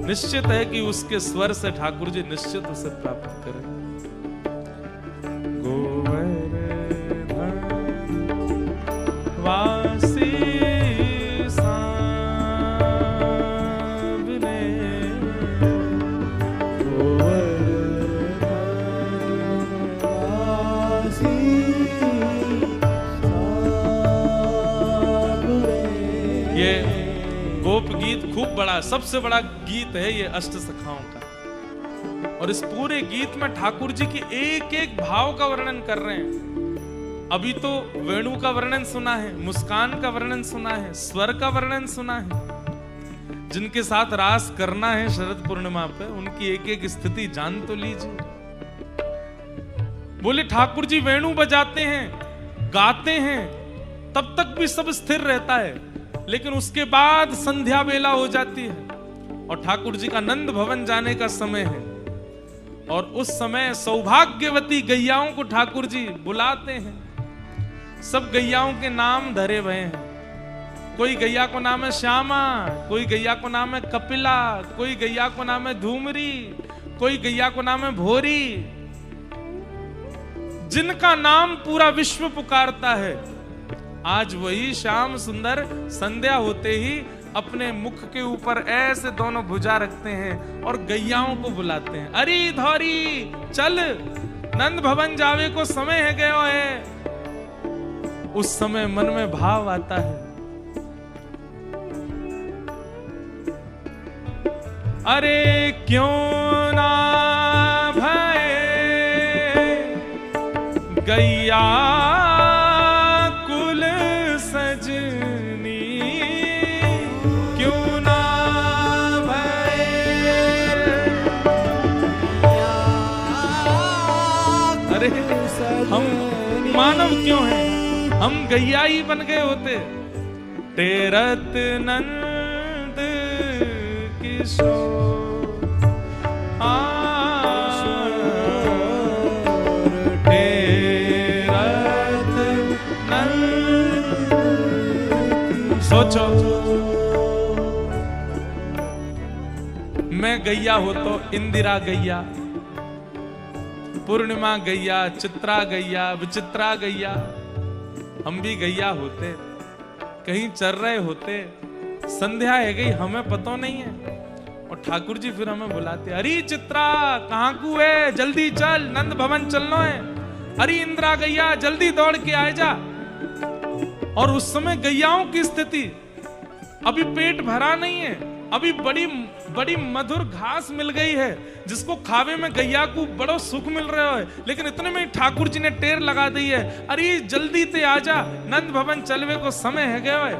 निश्चित है कि उसके स्वर से ठाकुर जी निश्चित उसे प्राप्त करें। गोवर्धन वासी सांवरे, ये गोप गीत खूब बड़ा, सबसे बड़ा गीत है ये अष्ट सखाओं का। और इस पूरे गीत में ठाकुर जी की एक एक भाव का वर्णन कर रहे हैं। अभी तो वेणु का वर्णन सुना है, मुस्कान का वर्णन सुना है, स्वर का वर्णन सुना है। जिनके साथ रास करना है शरद पूर्णिमा पे, उनकी एक एक स्थिति जान तो लीजिए। बोले ठाकुर जी वेणु बजाते हैं, गाते हैं, तब तक भी सब स्थिर रहता है, लेकिन उसके बाद संध्या बेला हो जाती है और ठाकुर जी का नंद भवन जाने का समय है। और उस समय सौभाग्यवती गैयाओं को ठाकुर जी बुलाते हैं। सब गैयाओं के नाम धरे हुए हैं। कोई गैया को नाम है श्यामा, कोई गैया को नाम है कपिला, कोई गैया को नाम है धूमरी, कोई गैया को नाम है भोरी। जिनका नाम पूरा विश्व पुकारता है, आज वही श्याम सुंदर संध्या होते ही अपने मुख के ऊपर ऐसे दोनों भुजा रखते हैं और गैयाओं को बुलाते हैं। अरे धौरी चल, नंद भवन जावे को समय है गयो है। उस समय मन में भाव आता है, अरे क्यों ना भय गैया कुल सजनी, क्यों ना भय। अरे हम मानव क्यों हैं, हम गैया ही बन गए होते। तेरत नंद किशोर तेरत नंद। सोचो मैं गैया हो तो इंदिरा गैया, पूर्णिमा गैया, चित्रा गैया, विचित्रा गैया, हम भी गैया होते, कहीं चल रहे होते, संध्या है गई हमें पता नहीं है और ठाकुर जी फिर हमें बुलाते, अरे चित्रा कहाँ को है, जल्दी चल नंद भवन चलना है। अरे इंदिरा गैया जल्दी दौड़ के आ जा। और उस समय गैयाओं की स्थिति, अभी पेट भरा नहीं है, अभी बड़ी बड़ी मधुर घास मिल गई है जिसको खावे में गैया को बड़ा सुख मिल रहा है, लेकिन इतने में ठाकुर जी ने टेर लगा दी है, अरे जल्दी ते आजा नंद भवन चलवे को समय है गया है।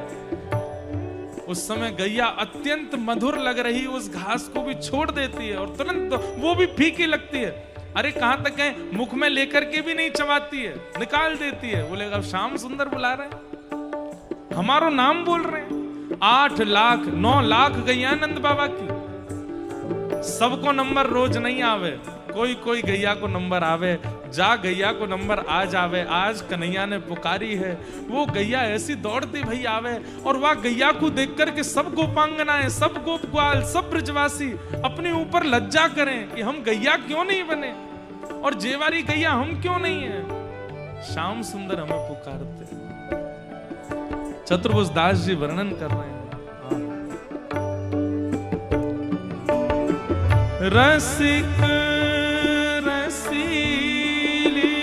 उस समय गैया अत्यंत मधुर लग रही उस घास को भी छोड़ देती है और तुरंत वो भी फीकी लगती है। अरे कहां तक है, मुख में लेकर के भी नहीं चबाती है, निकाल देती है। बोले अब श्याम सुंदर बुला रहे हैं, हमारा नाम बोल रहे हैं। 8 लाख 9 लाख गैया नंद बाबा की, सबको नंबर रोज नहीं आवे, कोई कोई गैया को नंबर आवे, जा गैया को नंबर आ जावे। आज कन्हैया ने पुकारी है, वो गैया ऐसी दौड़ती भई आवे और वह गैया को देख करके सब गोपांगनाएं, सब गोप ग्वाल, सब ब्रजवासी अपने ऊपर लज्जा करें कि हम गैया क्यों नहीं बने और जेवारी गैया हम क्यों नहीं है। श्याम सुंदर हमें पुकारते। चतुर्भुज दास जी वर्णन कर रहे हैं, रसिक रसीली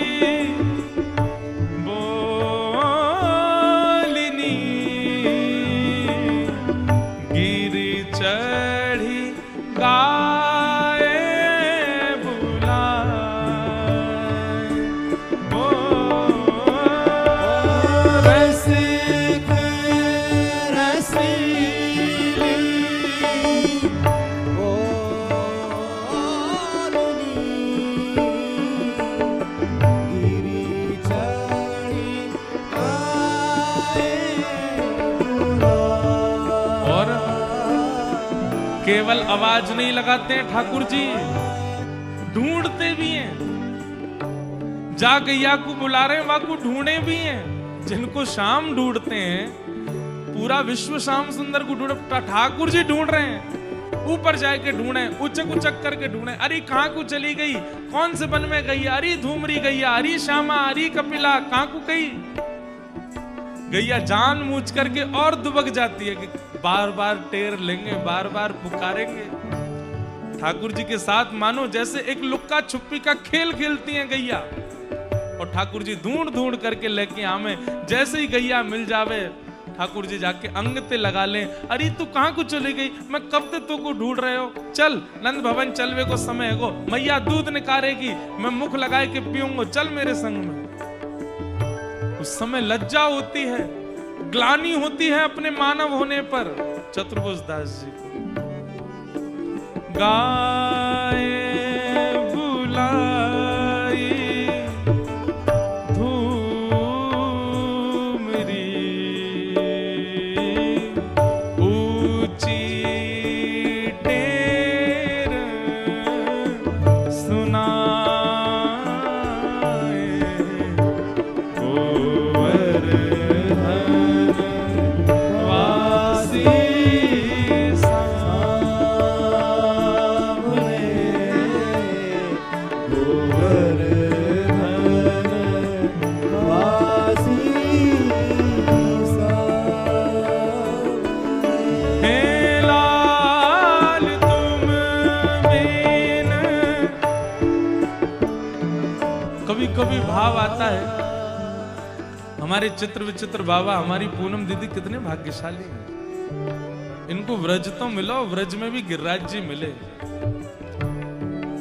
बोलिनी, गिरी चढ़ी गाए बुलाए, ओ रसिक रसीली केवल आवाज नहीं लगाते हैं ठाकुर जी, ढूंढते भी हैं। जा गैया को बुला रहे हैं, वहां को ढूंढे भी हैं। जिनको शाम ढूंढते हैं पूरा विश्व श्याम सुंदर को ढूंढ, ठाकुर जी ढूंढ रहे हैं, ऊपर जाके ढूंढे, उचक उचक करके ढूंढे, अरे कहाँ को चली गई, कौन से वन में गई, अरे धूमरी गैया, अरे श्यामा, अरे कपिला, कहाँ को गई। गैया जान मूझ करके और दुबक जाती है कि बार बार टेर लेंगे, बार बार पुकारेंगे। ठाकुर जी के साथ मानो जैसे एक लुक्का छुपी का खेल खेलती हैं गैया, और ठाकुर जी ढूंढ ढूंढ करके लेके आवे। जैसे ही गैया मिल जावे, ठाकुर जी जाके अंग ते लगा लें, अरे तू कहाँ को चली गई, मैं कब ते तू को ढूंढ रहे हो, चल नंद भवन चलवे को समय है, मैया दूध निकारेगी, मैं मुख लगाए के पीऊंगा, चल मेरे संग में। उस समय लज्जा होती है, ग्लानि होती है अपने मानव होने पर। चतुर्भुज दास जी को गाए बुलाई धूमरी ऊंची टेर सुनाए कभी भाव आता है, हमारे चित्र विचित्र बाबा, हमारी पूनम दीदी कितने भाग्यशाली हैं। इनको व्रज तो मिलो, व्रज में भी गिरिराज जी मिले।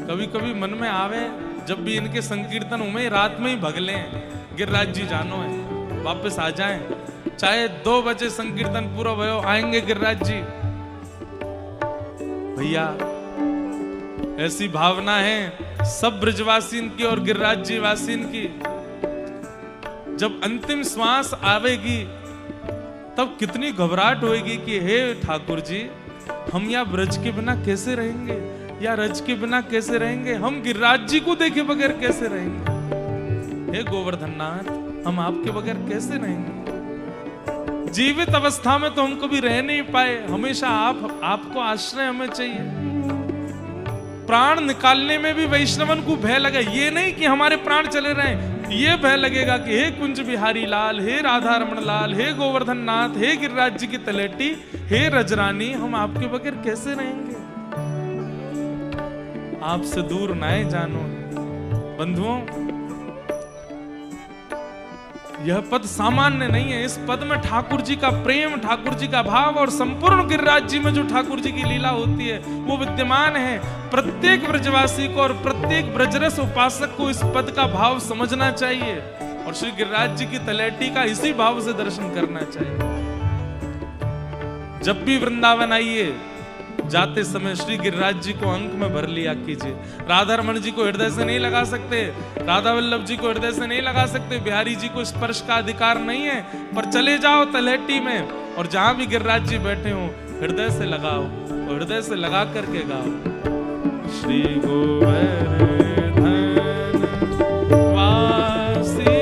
कभी कभी मन में आवे, जब भी इनके संकीर्तन में रात में ही भगले गिरिराज जी जानो है, वापस आ जाएं, चाहे 2 बजे संकीर्तन पूरा भयो, आएंगे गिरिराज जी। भैया ऐसी भावना है सब ब्रजवासीन की और गिरिराज जी वासीन की। जब अंतिम श्वास आवेगी तब कितनी घबराहट होएगी कि हे ठाकुर जी, हम या ब्रज के बिना कैसे रहेंगे, या रज के बिना कैसे रहेंगे, हम गिरिराज जी को देखे बगैर कैसे रहेंगे। हे गोवर्धननाथ, हम आपके बगैर कैसे रहेंगे। जीवित अवस्था में तो हम कभी रह नहीं पाए, हमेशा आपको आश्रय हमें चाहिए। प्राण निकालने में भी वैष्णवन को भय लगे, ये नहीं कि हमारे प्राण चले रहे, ये भय लगेगा कि हे कुंज बिहारी लाल, हे राधा रमण लाल, हे गोवर्धन नाथ, हे गिरिराज जी की तलेटी, हे रजरानी, हम आपके बगैर कैसे रहेंगे। आपसे दूर नाए जानो। बंधुओं, यह पद सामान्य नहीं है। इस पद में ठाकुर जी का प्रेम, ठाकुर जी का भाव और संपूर्ण गिरिराज जी में जो ठाकुर जी की लीला होती है वो विद्यमान है। प्रत्येक ब्रजवासी को और प्रत्येक ब्रजरस उपासक को इस पद का भाव समझना चाहिए और श्री गिरिराज जी की तलैटी का इसी भाव से दर्शन करना चाहिए। जब भी वृंदावन आइए, जाते समय श्री गिरिराज जी को अंक में भर लिया कीजिए। राधा रमण जी को हृदय से नहीं लगा सकते, राधा वल्लभ जी को हृदय से नहीं लगा सकते, बिहारी जी को स्पर्श का अधिकार नहीं है, पर चले जाओ तलहटी में और जहां भी गिरिराज जी बैठे हो हृदय से लगाओ और हृदय से लगा करके गाओ। श्री गोवर्धन वासी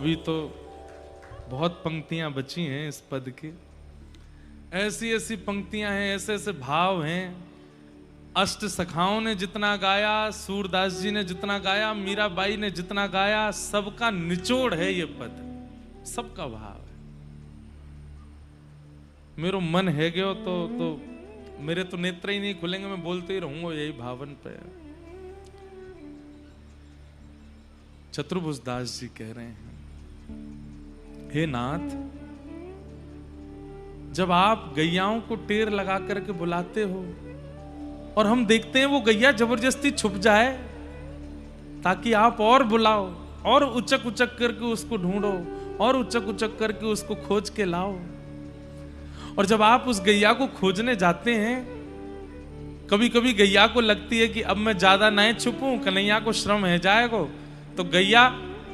अभी तो बहुत पंक्तियां बची हैं इस पद की। ऐसी ऐसी पंक्तियां हैं, ऐसे ऐसे भाव हैं। अष्ट सखाओं ने जितना गाया, सूरदास जी ने जितना गाया, मीराबाई ने जितना गाया, सबका निचोड़ है ये पद, सबका भाव है। मेरो मन है गयो तो मेरे तो नेत्र ही नहीं खुलेंगे, मैं बोलते ही रहूंगा यही भावन पे। चतुर्भुज दास जी कह रहे हैं, हे नाथ, जब आप गैयाओं को टेर लगा करके बुलाते हो और हम देखते हैं वो गैया जबरदस्ती छुप जाए ताकि आप और बुलाओ और उचक उचक करके उसको ढूंढो और उचक उचक करके उसको खोज के लाओ, और जब आप उस गैया को खोजने जाते हैं, कभी कभी गैया को लगती है कि अब मैं ज्यादा नहीं छुपूं, कन्हैया को श्रम है जाएगा, तो गैया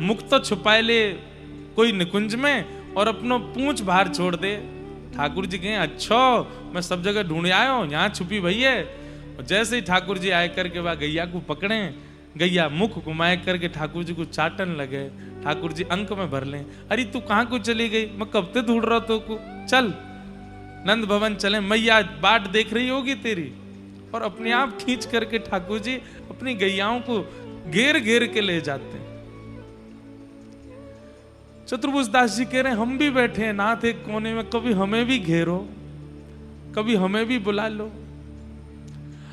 मुख तो छुपाए ले कोई निकुंज में और अपनो पूंछ बाहर छोड़ दे। ठाकुर जी कहें, अच्छा मैं सब जगह ढूंढ आया हूं, यहाँ छुपी भई है। और जैसे ही ठाकुर जी आए करके वह गैया को पकड़े, गैया मुख घुमाए करके ठाकुर जी को चाटन लगे। ठाकुर जी अंक में भर लें, अरे तू कहाँ को चली गई, मैं कब से ढूंढ रहा तो को, चल नंद भवन चले, मैया बाट देख रही होगी तेरी। और अपने आप खींच करके ठाकुर जी अपनी गैयाओं को घेर घेर के ले जाते हैं। चतुर्भुज दास जी कह रहे हैं, हम भी बैठे हैं नाथ एक कोने में, कभी हमें भी घेरो, कभी हमें भी बुला लो।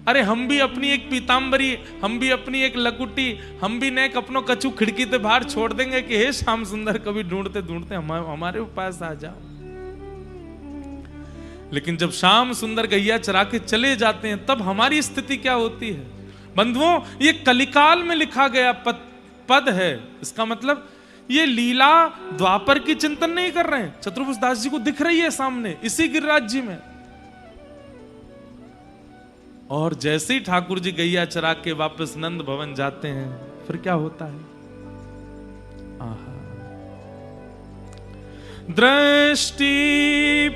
अरे हम भी अपनी एक पीतांबरी, हम भी अपनी एक लकुटी, हम भी नेक अपनो कछु खिड़की से बाहर छोड़ देंगे कि हे श्याम सुंदर कभी ढूंढते ढूंढते हमारे पास आ जाओ। लेकिन जब श्याम सुंदर गैया चरा के चले जाते हैं, तब हमारी स्थिति क्या होती है? बंधुओं, ये कलिकाल में लिखा गया पद है। इसका मतलब ये लीला द्वापर की चिंतन नहीं कर रहे हैं, चतुर्भुज दास जी को दिख रही है सामने इसी गिरिराज जी में। और जैसे ही ठाकुर जी गैया चरा के वापस नंद भवन जाते हैं, फिर क्या होता है? आहा, दृष्टि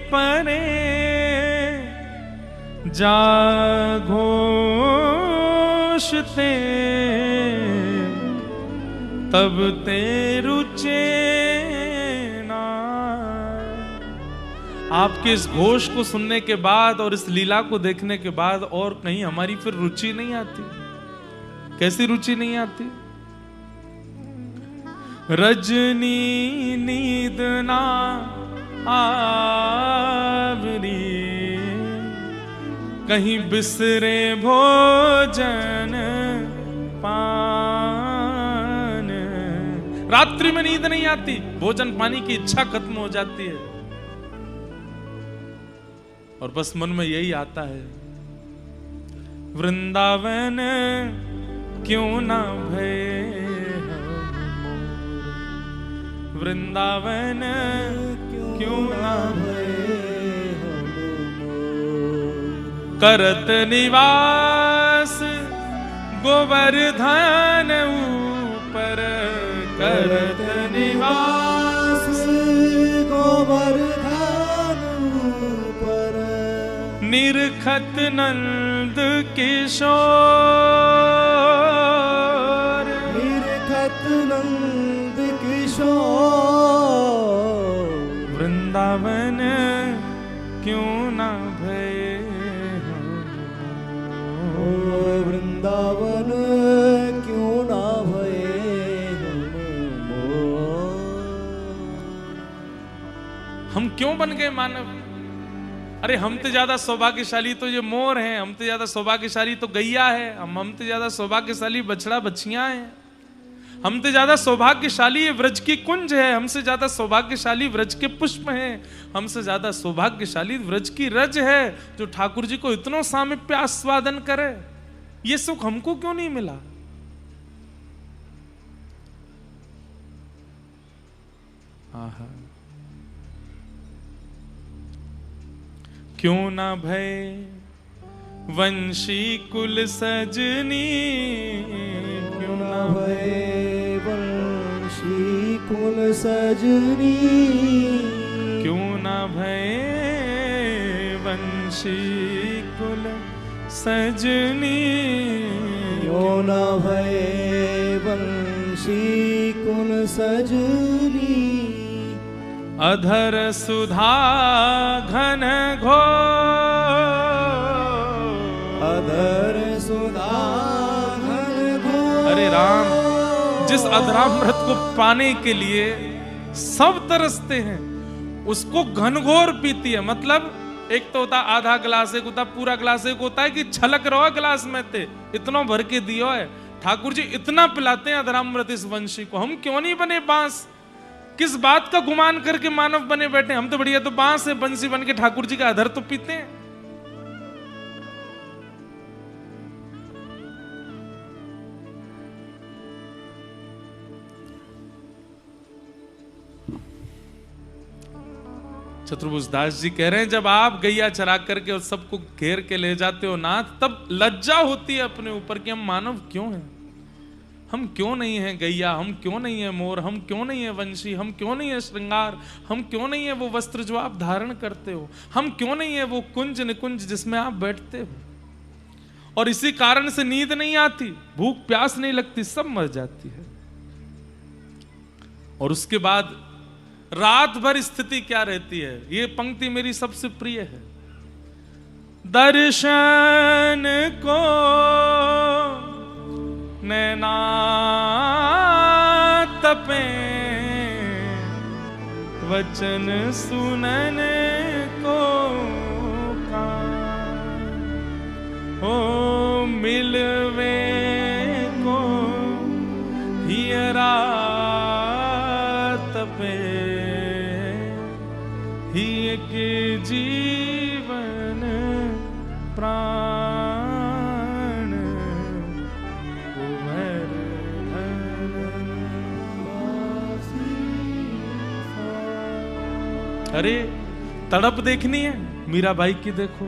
परे जाघोषते तब ते रुचे ना। आपके इस घोष को सुनने के बाद और इस लीला को देखने के बाद और कहीं हमारी फिर रुचि नहीं आती। कैसी रुचि नहीं आती? रजनी नींद ना आवरी, कहीं बिसरे भोजन पान। रात्रि में नींद नहीं आती, भोजन पानी की इच्छा खत्म हो जाती है, और बस मन में यही आता है, वृंदावन क्यों ना भय, वृंदावन क्यों ना भय, करत निवास गोवर्धन ऊपर, करत निवास गोवर्धन ऊपर, निरखत नंद किशोर, निरखत नंद किशोर, वृंदावन क्यों ना भय, वृंदावन क्यों ना भय। हम क्यों बन गए मानव? अरे हम तो ज्यादा सौभाग्यशाली तो ये मोर हैं, हम तो ज्यादा सौभाग्यशाली तो गैया है, हम तो ज्यादा सौभाग्यशाली बछड़ा बछियां हैं, हम तो ज्यादा सौभाग्यशाली व्रज की कुंज है, हमसे ज्यादा सौभाग्यशाली व्रज के पुष्प हैं, हमसे ज्यादा सौभाग्यशाली व्रज की रज है जो ठाकुर जी को इतनो सामीप्य आस्वादन करे। ये सुख हमको क्यों नहीं मिला? आहा, क्यों ना भय वंशी कुल सजनी, क्यों ना भय वंशी कुल सजनी, क्यों ना भय वंशी कुल सजनी, क्यों ना भय वंशी कुल सजनी अधर सुधा घन घोर अधर सुधा घन घोर। अरे राम, जिस अधरामृत को पाने के लिए सब तरसते हैं उसको घनघोर पीती है। मतलब एक तो होता आधा गिलास, एक होता पूरा गिलास, एक होता है कि छलक रहो गिलास में ते इतना भर के दियो है। ठाकुर जी इतना पिलाते हैं अधरामृत इस वंशी को। हम क्यों नहीं बने बांस? किस बात का गुमान करके मानव बने बैठे? हम तो बढ़िया तो बांस है, बंसी बन के ठाकुर जी का अधर तो पीते हैं। चतुर्भुज दास जी कह रहे हैं जब आप गैया चरा करके उस सबको घेर के ले जाते हो नाथ, तब लज्जा होती है अपने ऊपर कि हम मानव क्यों हैं, हम क्यों नहीं है गैया, हम क्यों नहीं है मोर, हम क्यों नहीं है वंशी, हम क्यों नहीं है श्रृंगार, हम क्यों नहीं है वो वस्त्र जो आप धारण करते हो, हम क्यों नहीं है वो कुंज निकुंज जिसमें आप बैठते हो। और इसी कारण से नींद नहीं आती, भूख प्यास नहीं लगती, सब मर जाती है। और उसके बाद रात भर स्थिति क्या रहती है, ये पंक्ति मेरी सबसे प्रिय है। दर्शन को नैना तपे, वचन सुनने को कान, हो मिलवे को हियरा तपे, ही के जीवन प्राण कुंवर धन। अरे तड़प देखनी है मीराबाई की, देखो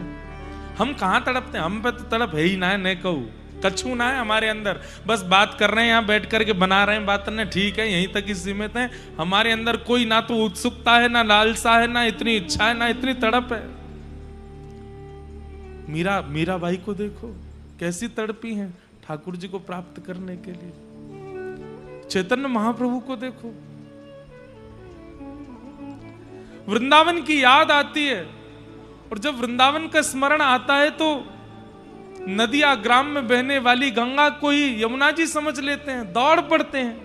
हम कहां तड़पते हैं, हम पे तो तड़प है ही ना है, न कहूं कछू ना है हमारे अंदर। बस बात कर रहे हैं यहाँ बैठ करके, बना रहे हैं बात करने, ठीक है यहीं तक ही सीमित है। हमारे अंदर कोई ना तो उत्सुकता है, ना लालसा है, ना इतनी इच्छा है, ना इतनी तड़प है। मीराबाई को देखो कैसी तड़पी हैं ठाकुर जी को प्राप्त करने के लिए। चैतन्य महाप्रभु को देखो, वृंदावन की याद आती है, और जब वृंदावन का स्मरण आता है तो नदिया ग्राम में बहने वाली गंगा को ही यमुना जी समझ लेते हैं, दौड़ पड़ते हैं।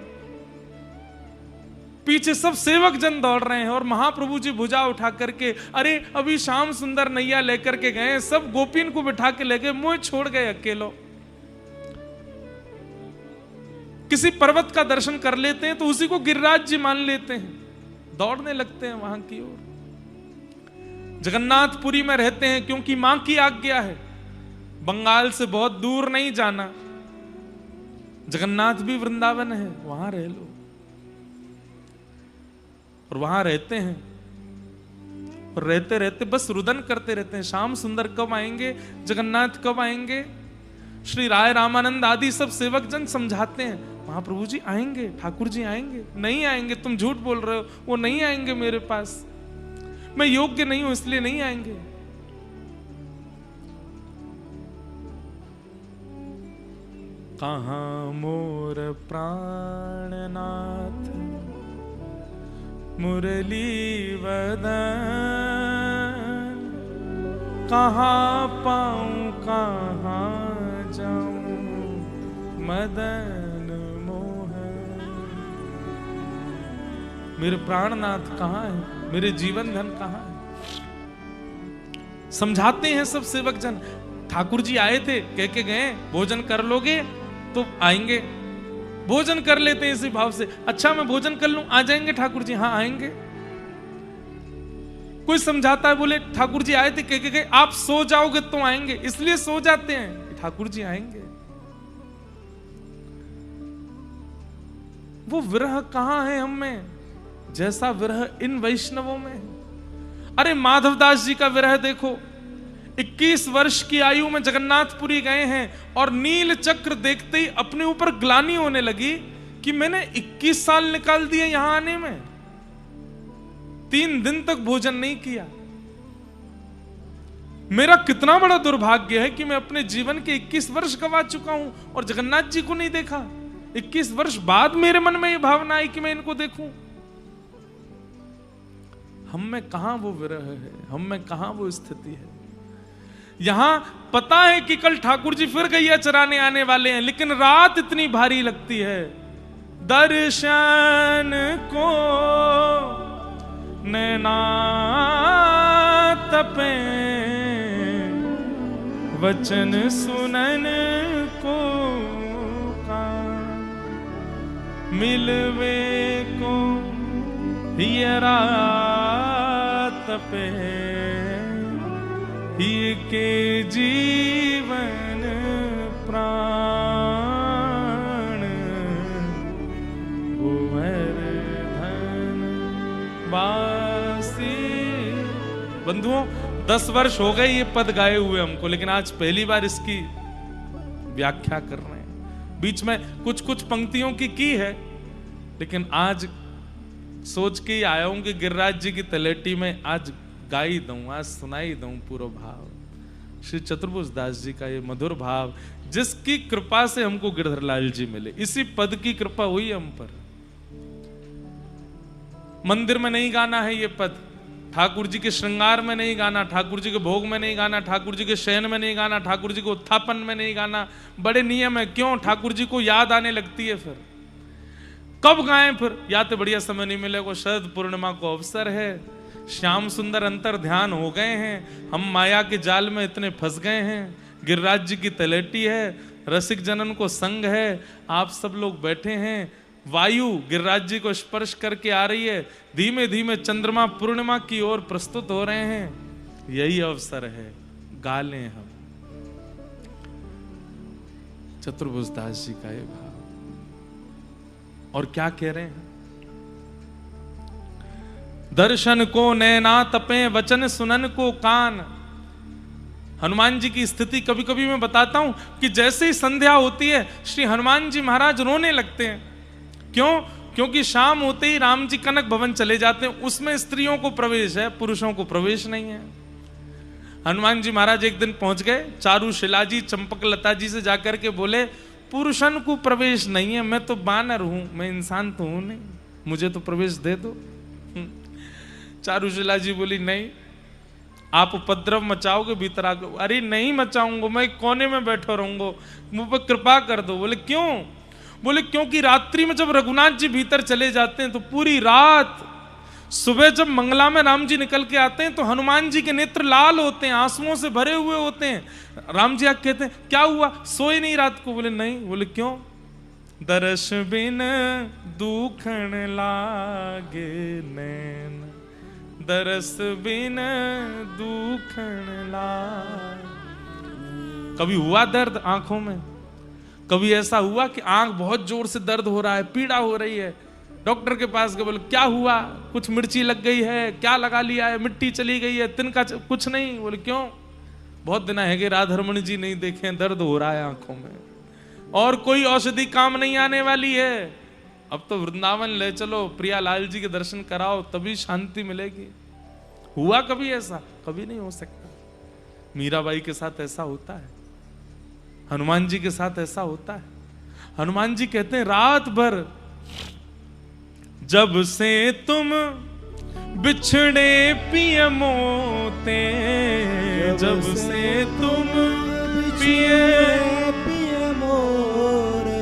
पीछे सब सेवक जन दौड़ रहे हैं और महाप्रभु जी भुजा उठा करके, अरे अभी श्याम सुंदर नैया लेकर के गए, सब गोपीन को बिठा के ले गए, मुझे छोड़ गए अकेलो। किसी पर्वत का दर्शन कर लेते हैं तो उसी को गिरिराज जी मान लेते हैं, दौड़ने लगते हैं वहां की ओर। जगन्नाथपुरी में रहते हैं क्योंकि मां की आज्ञा है, बंगाल से बहुत दूर नहीं जाना, जगन्नाथ भी वृंदावन है, वहां रह लो। और वहां रहते हैं और रहते रहते बस रुदन करते रहते हैं, श्याम सुंदर कब आएंगे, जगन्नाथ कब आएंगे। श्री राय रामानंद आदि सब सेवक जन समझाते हैं, महाप्रभु जी आएंगे, ठाकुर जी आएंगे। नहीं आएंगे, तुम झूठ बोल रहे हो, वो नहीं आएंगे मेरे पास, मैं योग्य नहीं हूं इसलिए नहीं आएंगे। कहाँ मोर प्राणनाथ मुरली वदन, कहाँ पाऊं कहाँ जाऊं मदन मोहन। मेरे प्राणनाथ कहाँ है, मेरे जीवन धन कहाँ है। समझाते हैं सब सेवक जन, ठाकुर जी आए थे कह के गए भोजन कर लोगे तो आएंगे, भोजन कर लेते हैं इसी भाव से। अच्छा मैं भोजन कर लूं, आ जाएंगे ठाकुर जी, हाँ आएंगे। कोई समझाता है, बोले ठाकुर जी आए थे कह के गए, आप सो जाओगे तो आएंगे, इसलिए सो जाते हैं, ठाकुर जी आएंगे। वो विरह कहां है हम में, जैसा विरह इन वैष्णवों में। अरे माधवदास जी का विरह देखो, 21 वर्ष की आयु में जगन्नाथपुरी गए हैं और नील चक्र देखते ही अपने ऊपर ग्लानि होने लगी कि मैंने 21 साल निकाल दिए यहां आने में, 3 दिन तक भोजन नहीं किया। मेरा कितना बड़ा दुर्भाग्य है कि मैं अपने जीवन के 21 वर्ष गवा चुका हूं और जगन्नाथ जी को नहीं देखा। 21 वर्ष बाद मेरे मन में ये भावना आई कि मैं इनको देखूं। हम में कहां वो विरह है, हम में कहां वो स्थिति है। यहां पता है कि कल ठाकुर जी फिर गैया चराने आने वाले हैं, लेकिन रात इतनी भारी लगती है। दर्शन को नैना तपे, वचन सुनन को कान, मिलवे को हियरा तपे, ही के जीवन प्राण, कुंवर धन बासी। बंधुओं, 10 वर्ष हो गए ये पद गाए हुए हमको, लेकिन आज पहली बार इसकी व्याख्या कर रहे हैं। बीच में कुछ कुछ पंक्तियों की है, लेकिन आज सोच के आया हूं कि गिरिराज जी की तलेटी में आज गाई दूं, आज सुनाई दूं पूरा भाव। श्री चतुर्भुज दास जी का ये मधुर भाव, जिसकी कृपा से हमको गिरधरलाल जी मिले, इसी पद की कृपा हुई हम पर। मंदिर में नहीं गाना है ये पद, ठाकुर जी के श्रृंगार में नहीं गाना, ठाकुर जी के भोग में नहीं गाना, ठाकुर जी के शयन में नहीं गाना, ठाकुर जी के उत्थापन में नहीं गाना। बड़े नियम है। क्यों? ठाकुर जी को याद आने लगती है। फिर कब गाएं? फिर या तो बढ़िया समय नहीं मिलेगा, शरद पूर्णिमा को अवसर है, श्याम सुंदर अंतर ध्यान हो गए हैं, हम माया के जाल में इतने फंस गए हैं, गिरिराज जी की तलेटी है, रसिक जनन को संग है, आप सब लोग बैठे हैं, वायु गिरिराज जी को स्पर्श करके आ रही है, धीमे धीमे चंद्रमा पूर्णिमा की ओर प्रस्तुत हो रहे हैं। यही अवसर है, गा लें हम चतुर्भुज दास जी का ये भाव। और क्या कह रहे हैं? दर्शन को नैना तपे, वचन सुनन को कान। हनुमान जी की स्थिति कभी कभी मैं बताता हूं कि जैसे ही संध्या होती है, श्री हनुमान जी महाराज रोने लगते हैं। क्यों? क्योंकि शाम होते ही राम जी कनक भवन चले जाते हैं, उसमें स्त्रियों को प्रवेश है, पुरुषों को प्रवेश नहीं है। हनुमान जी महाराज एक दिन पहुंच गए, चारू शिला जी चंपक लता जी से जाकर के बोले, पुरुषन को प्रवेश नहीं है, मैं तो बानर हूं, मैं इंसान तो हूं नहीं, मुझे तो प्रवेश दे दो। चारुशिला जी बोली, नहीं, आप उपद्रव मचाओगे भीतर आके। अरे नहीं मचाऊंगा, मैं कोने में बैठा रहूंगा, मुझ पर कृपा कर दो। बोले क्यों? बोले क्योंकि रात्रि में जब रघुनाथ जी भीतर चले जाते हैं तो पूरी रात, सुबह जब मंगला में राम जी निकल के आते हैं तो हनुमान जी के नेत्र लाल होते हैं, आंसुओं से भरे हुए होते हैं। राम जी आके कहते हैं, क्या हुआ, सोए नहीं रात को? बोले नहीं। बोले क्यों? दर्श बिन दुखन लागे नैन, दरस बिन दुखन लागे। कभी हुआ दर्द आंखों में? कभी ऐसा हुआ कि आंख बहुत जोर से दर्द हो रहा है, पीड़ा हो रही है, डॉक्टर के पास गए, बोले क्या हुआ? कुछ मिर्ची लग गई है, क्या लगा लिया है, मिट्टी चली गई है, तिनका कुछ नहीं। बोले क्यों? बहुत दिन है कि राधारमण जी नहीं देखे, दर्द हो रहा है आंखों में, और कोई औषधि काम नहीं आने वाली है, अब तो वृंदावन ले चलो, प्रियालाल जी के दर्शन कराओ, तभी शांति मिलेगी। हुआ कभी ऐसा? कभी नहीं हो सकता। मीराबाई के साथ ऐसा होता है, हनुमान जी के साथ ऐसा होता है। हनुमान जी कहते हैं, रात भर जब से तुम बिछड़े पिय मोते, जब से तुम पिए मोरे,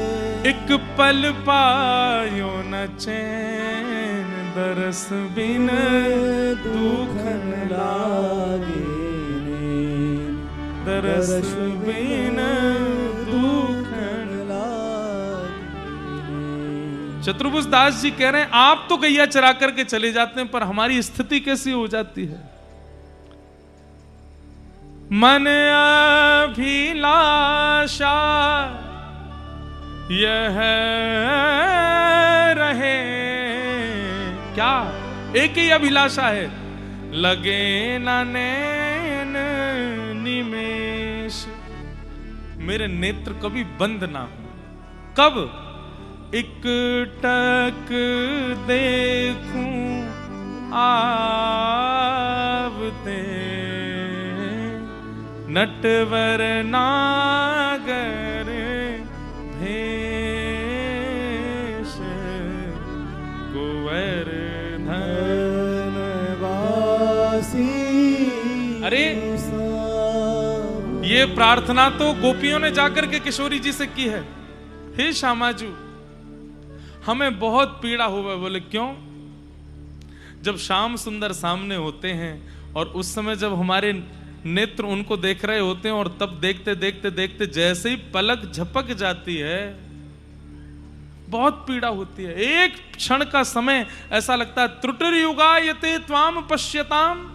एक पल पायो न चैन, दरस बिन दुखन लागे, दरस बिन दुखन लागे। चतुर्भुज दास जी कह रहे हैं, आप तो गैया चरा करके चले जाते हैं, पर हमारी स्थिति कैसी हो जाती है? मन अभिलाषा यह रहे, क्या? एक ही अभिलाषा है, लगे न नैन निमेष, मेरे नेत्र कभी बंद ना हो। कब? एक टक देखूं आवते, नटवर नागर भेष, अरे ये प्रार्थना तो गोपियों ने जाकर के किशोरी जी से की है, हे श्यामाजू हमें बहुत पीड़ा हुआ। बोले क्यों? जब श्याम सुंदर सामने होते हैं और उस समय जब हमारे नेत्र उनको देख रहे होते हैं और तब देखते देखते देखते जैसे ही पलक झपक जाती है बहुत पीड़ा होती है। एक क्षण का समय ऐसा लगता है त्रुटिर्युगायते त्वाम पश्यताम।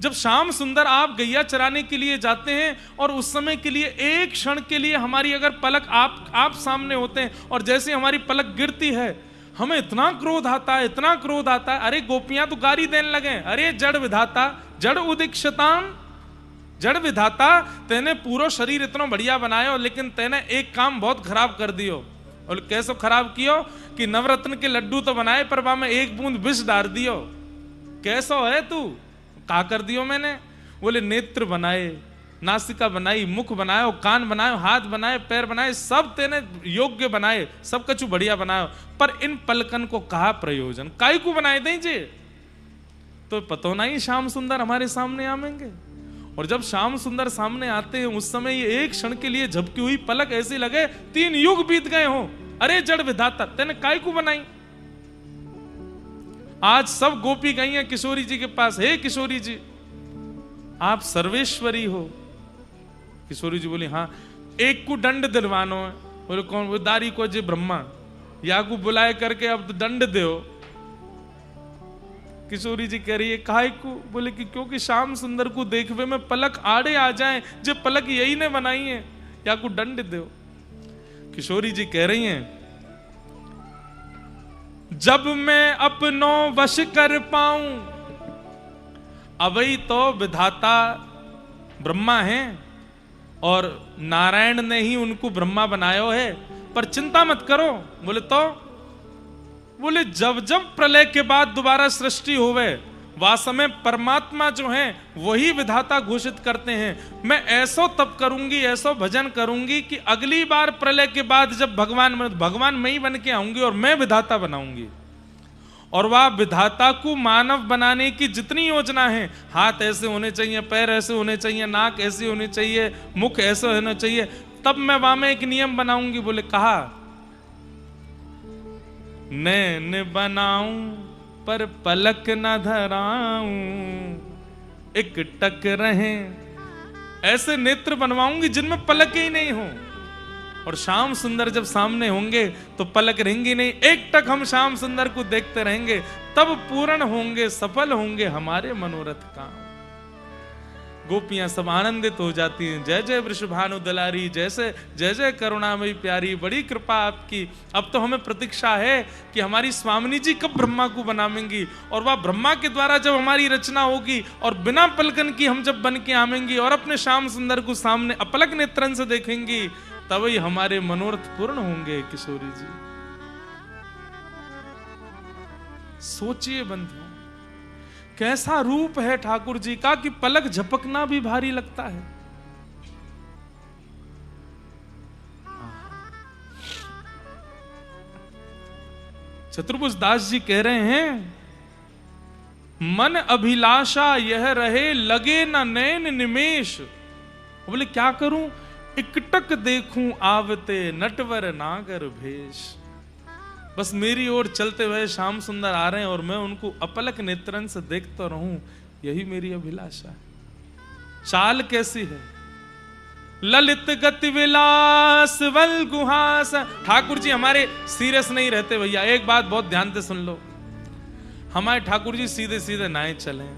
जब श्याम सुंदर आप गैया चराने के लिए जाते हैं और उस समय के लिए एक क्षण के लिए हमारी अगर पलक आप सामने होते हैं और जैसे हमारी पलक गिरती है हमें इतना क्रोध आता है, इतना क्रोध आता है। अरे गोपियां तो गाली देने लगे, अरे जड़ विधाता जड़ उदीक्षताम, जड़ विधाता तेने पूरा शरीर इतना बढ़िया बनायो लेकिन तेने एक काम बहुत खराब कर दियो। और कैसे खराब कियो कि नवरत्न के लड्डू तो बनाए पर वहां में एक बूंद विष डाल दियो। कैसो है तू? का कर दियो मैंने? बोले नेत्र बनाए, नासिका बनाई, मुख बनाए, कान बनाए, हाथ बनाए, पैर बनाए, सब तेने योग्य बनाए, सब कछु बढ़िया बनायो, पर इन पलकन को कहा प्रयोजन? काई को बनाए दीजिए? तो पतो नहीं श्याम सुंदर हमारे सामने आवेंगे। और जब श्याम सुंदर सामने आते हैं उस समय ये एक क्षण के लिए झपकी हुई पलक ऐसी लगे 3 युग बीत गए हो। अरे जड़ विधाता तेने काय को बनाई? आज सब गोपी गई हैं किशोरी जी के पास, हे किशोरी जी आप सर्वेश्वरी हो। किशोरी जी बोली हाँ। एक को दंड दिलवानो है। बोले कौन? वो दारी को जी ब्रह्मा, या को बुलाए करके अब दंड दो। किशोरी जी कह रही है काहे को? बोले कि क्योंकि श्याम सुंदर को देखवे में पलक आड़े आ जाए, जो पलक यही ने बनाई है, या को दंड दो। किशोरी जी कह रही हैं जब मैं अपनो वश कर पाऊं, अवई तो विधाता ब्रह्मा हैं और नारायण ने ही उनको ब्रह्मा बनायो है, पर चिंता मत करो। बोले तो? बोले जब जब प्रलय के बाद दोबारा सृष्टि होवे वास्तव में परमात्मा जो है वही विधाता घोषित करते हैं। मैं ऐसो तप करूंगी, ऐसो भजन करूंगी कि अगली बार प्रलय के बाद जब भगवान मैं ही बन के आऊंगी और मैं विधाता बनाऊंगी। और वह विधाता को मानव बनाने की जितनी योजना है, हाथ ऐसे होने चाहिए, पैर ऐसे होने चाहिए, नाक ऐसी होनी चाहिए, मुख ऐसे होना चाहिए, तब मैं वहां में एक नियम बनाऊंगी। बोले कहा नैन बनाऊं पर पलक न धराऊं, एक टक रहे ऐसे नेत्र बनवाऊंगी जिनमें पलक ही नहीं हो। और श्याम सुंदर जब सामने होंगे तो पलक रहेंगी नहीं, एक टक हम श्याम सुंदर को देखते रहेंगे, तब पूर्ण होंगे, सफल होंगे हमारे मनोरथ काम। गोपियां सब आनंदित हो जाती हैं। जय जय वृषभानु दलारी, जैसे जय जय करुणामयी प्यारी, बड़ी कृपा आपकी। अब तो हमें प्रतीक्षा है कि हमारी स्वामिनी जी कब ब्रह्मा को बनावेंगी, और वह ब्रह्मा के द्वारा जब हमारी रचना होगी और बिना पलकन की हम जब बन के आवेंगी और अपने श्याम सुंदर को सामने अपलक नेत्रन से देखेंगी, तब ही हमारे मनोरथ पूर्ण होंगे। किशोरी जी सोचिए बंधु, कैसा रूप है ठाकुर जी का कि पलक झपकना भी भारी लगता है। चतुर्भुज दास जी कह रहे हैं मन अभिलाषा यह रहे लगे न नैन निमेश। बोले क्या करूं? इकटक देखूं आवते नटवर नागर भेष। बस मेरी ओर चलते हुए श्याम सुंदर आ रहे हैं और मैं उनको अपलक नेत्रन से देखता रहूं, यही मेरी अभिलाषा है। चाल कैसी है? ललित गति विलास वल गुहास। ठाकुर जी हमारे सीरियस नहीं रहते भैया, एक बात बहुत ध्यान से सुन लो। हमारे ठाकुर जी सीधे सीधे नाए चले।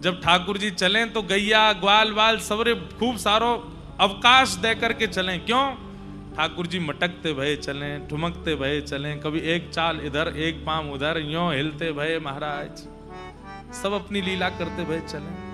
जब ठाकुर जी चलें तो गैया ग्वाल वाल सबरे खूब सारो अवकाश दे करके चलें। क्यों? ठाकुर जी मटकते भये चलें, ठुमकते भये चलें, कभी एक चाल इधर एक पांव उधर, यों हिलते भये महाराज, सब अपनी लीला करते भये चलें।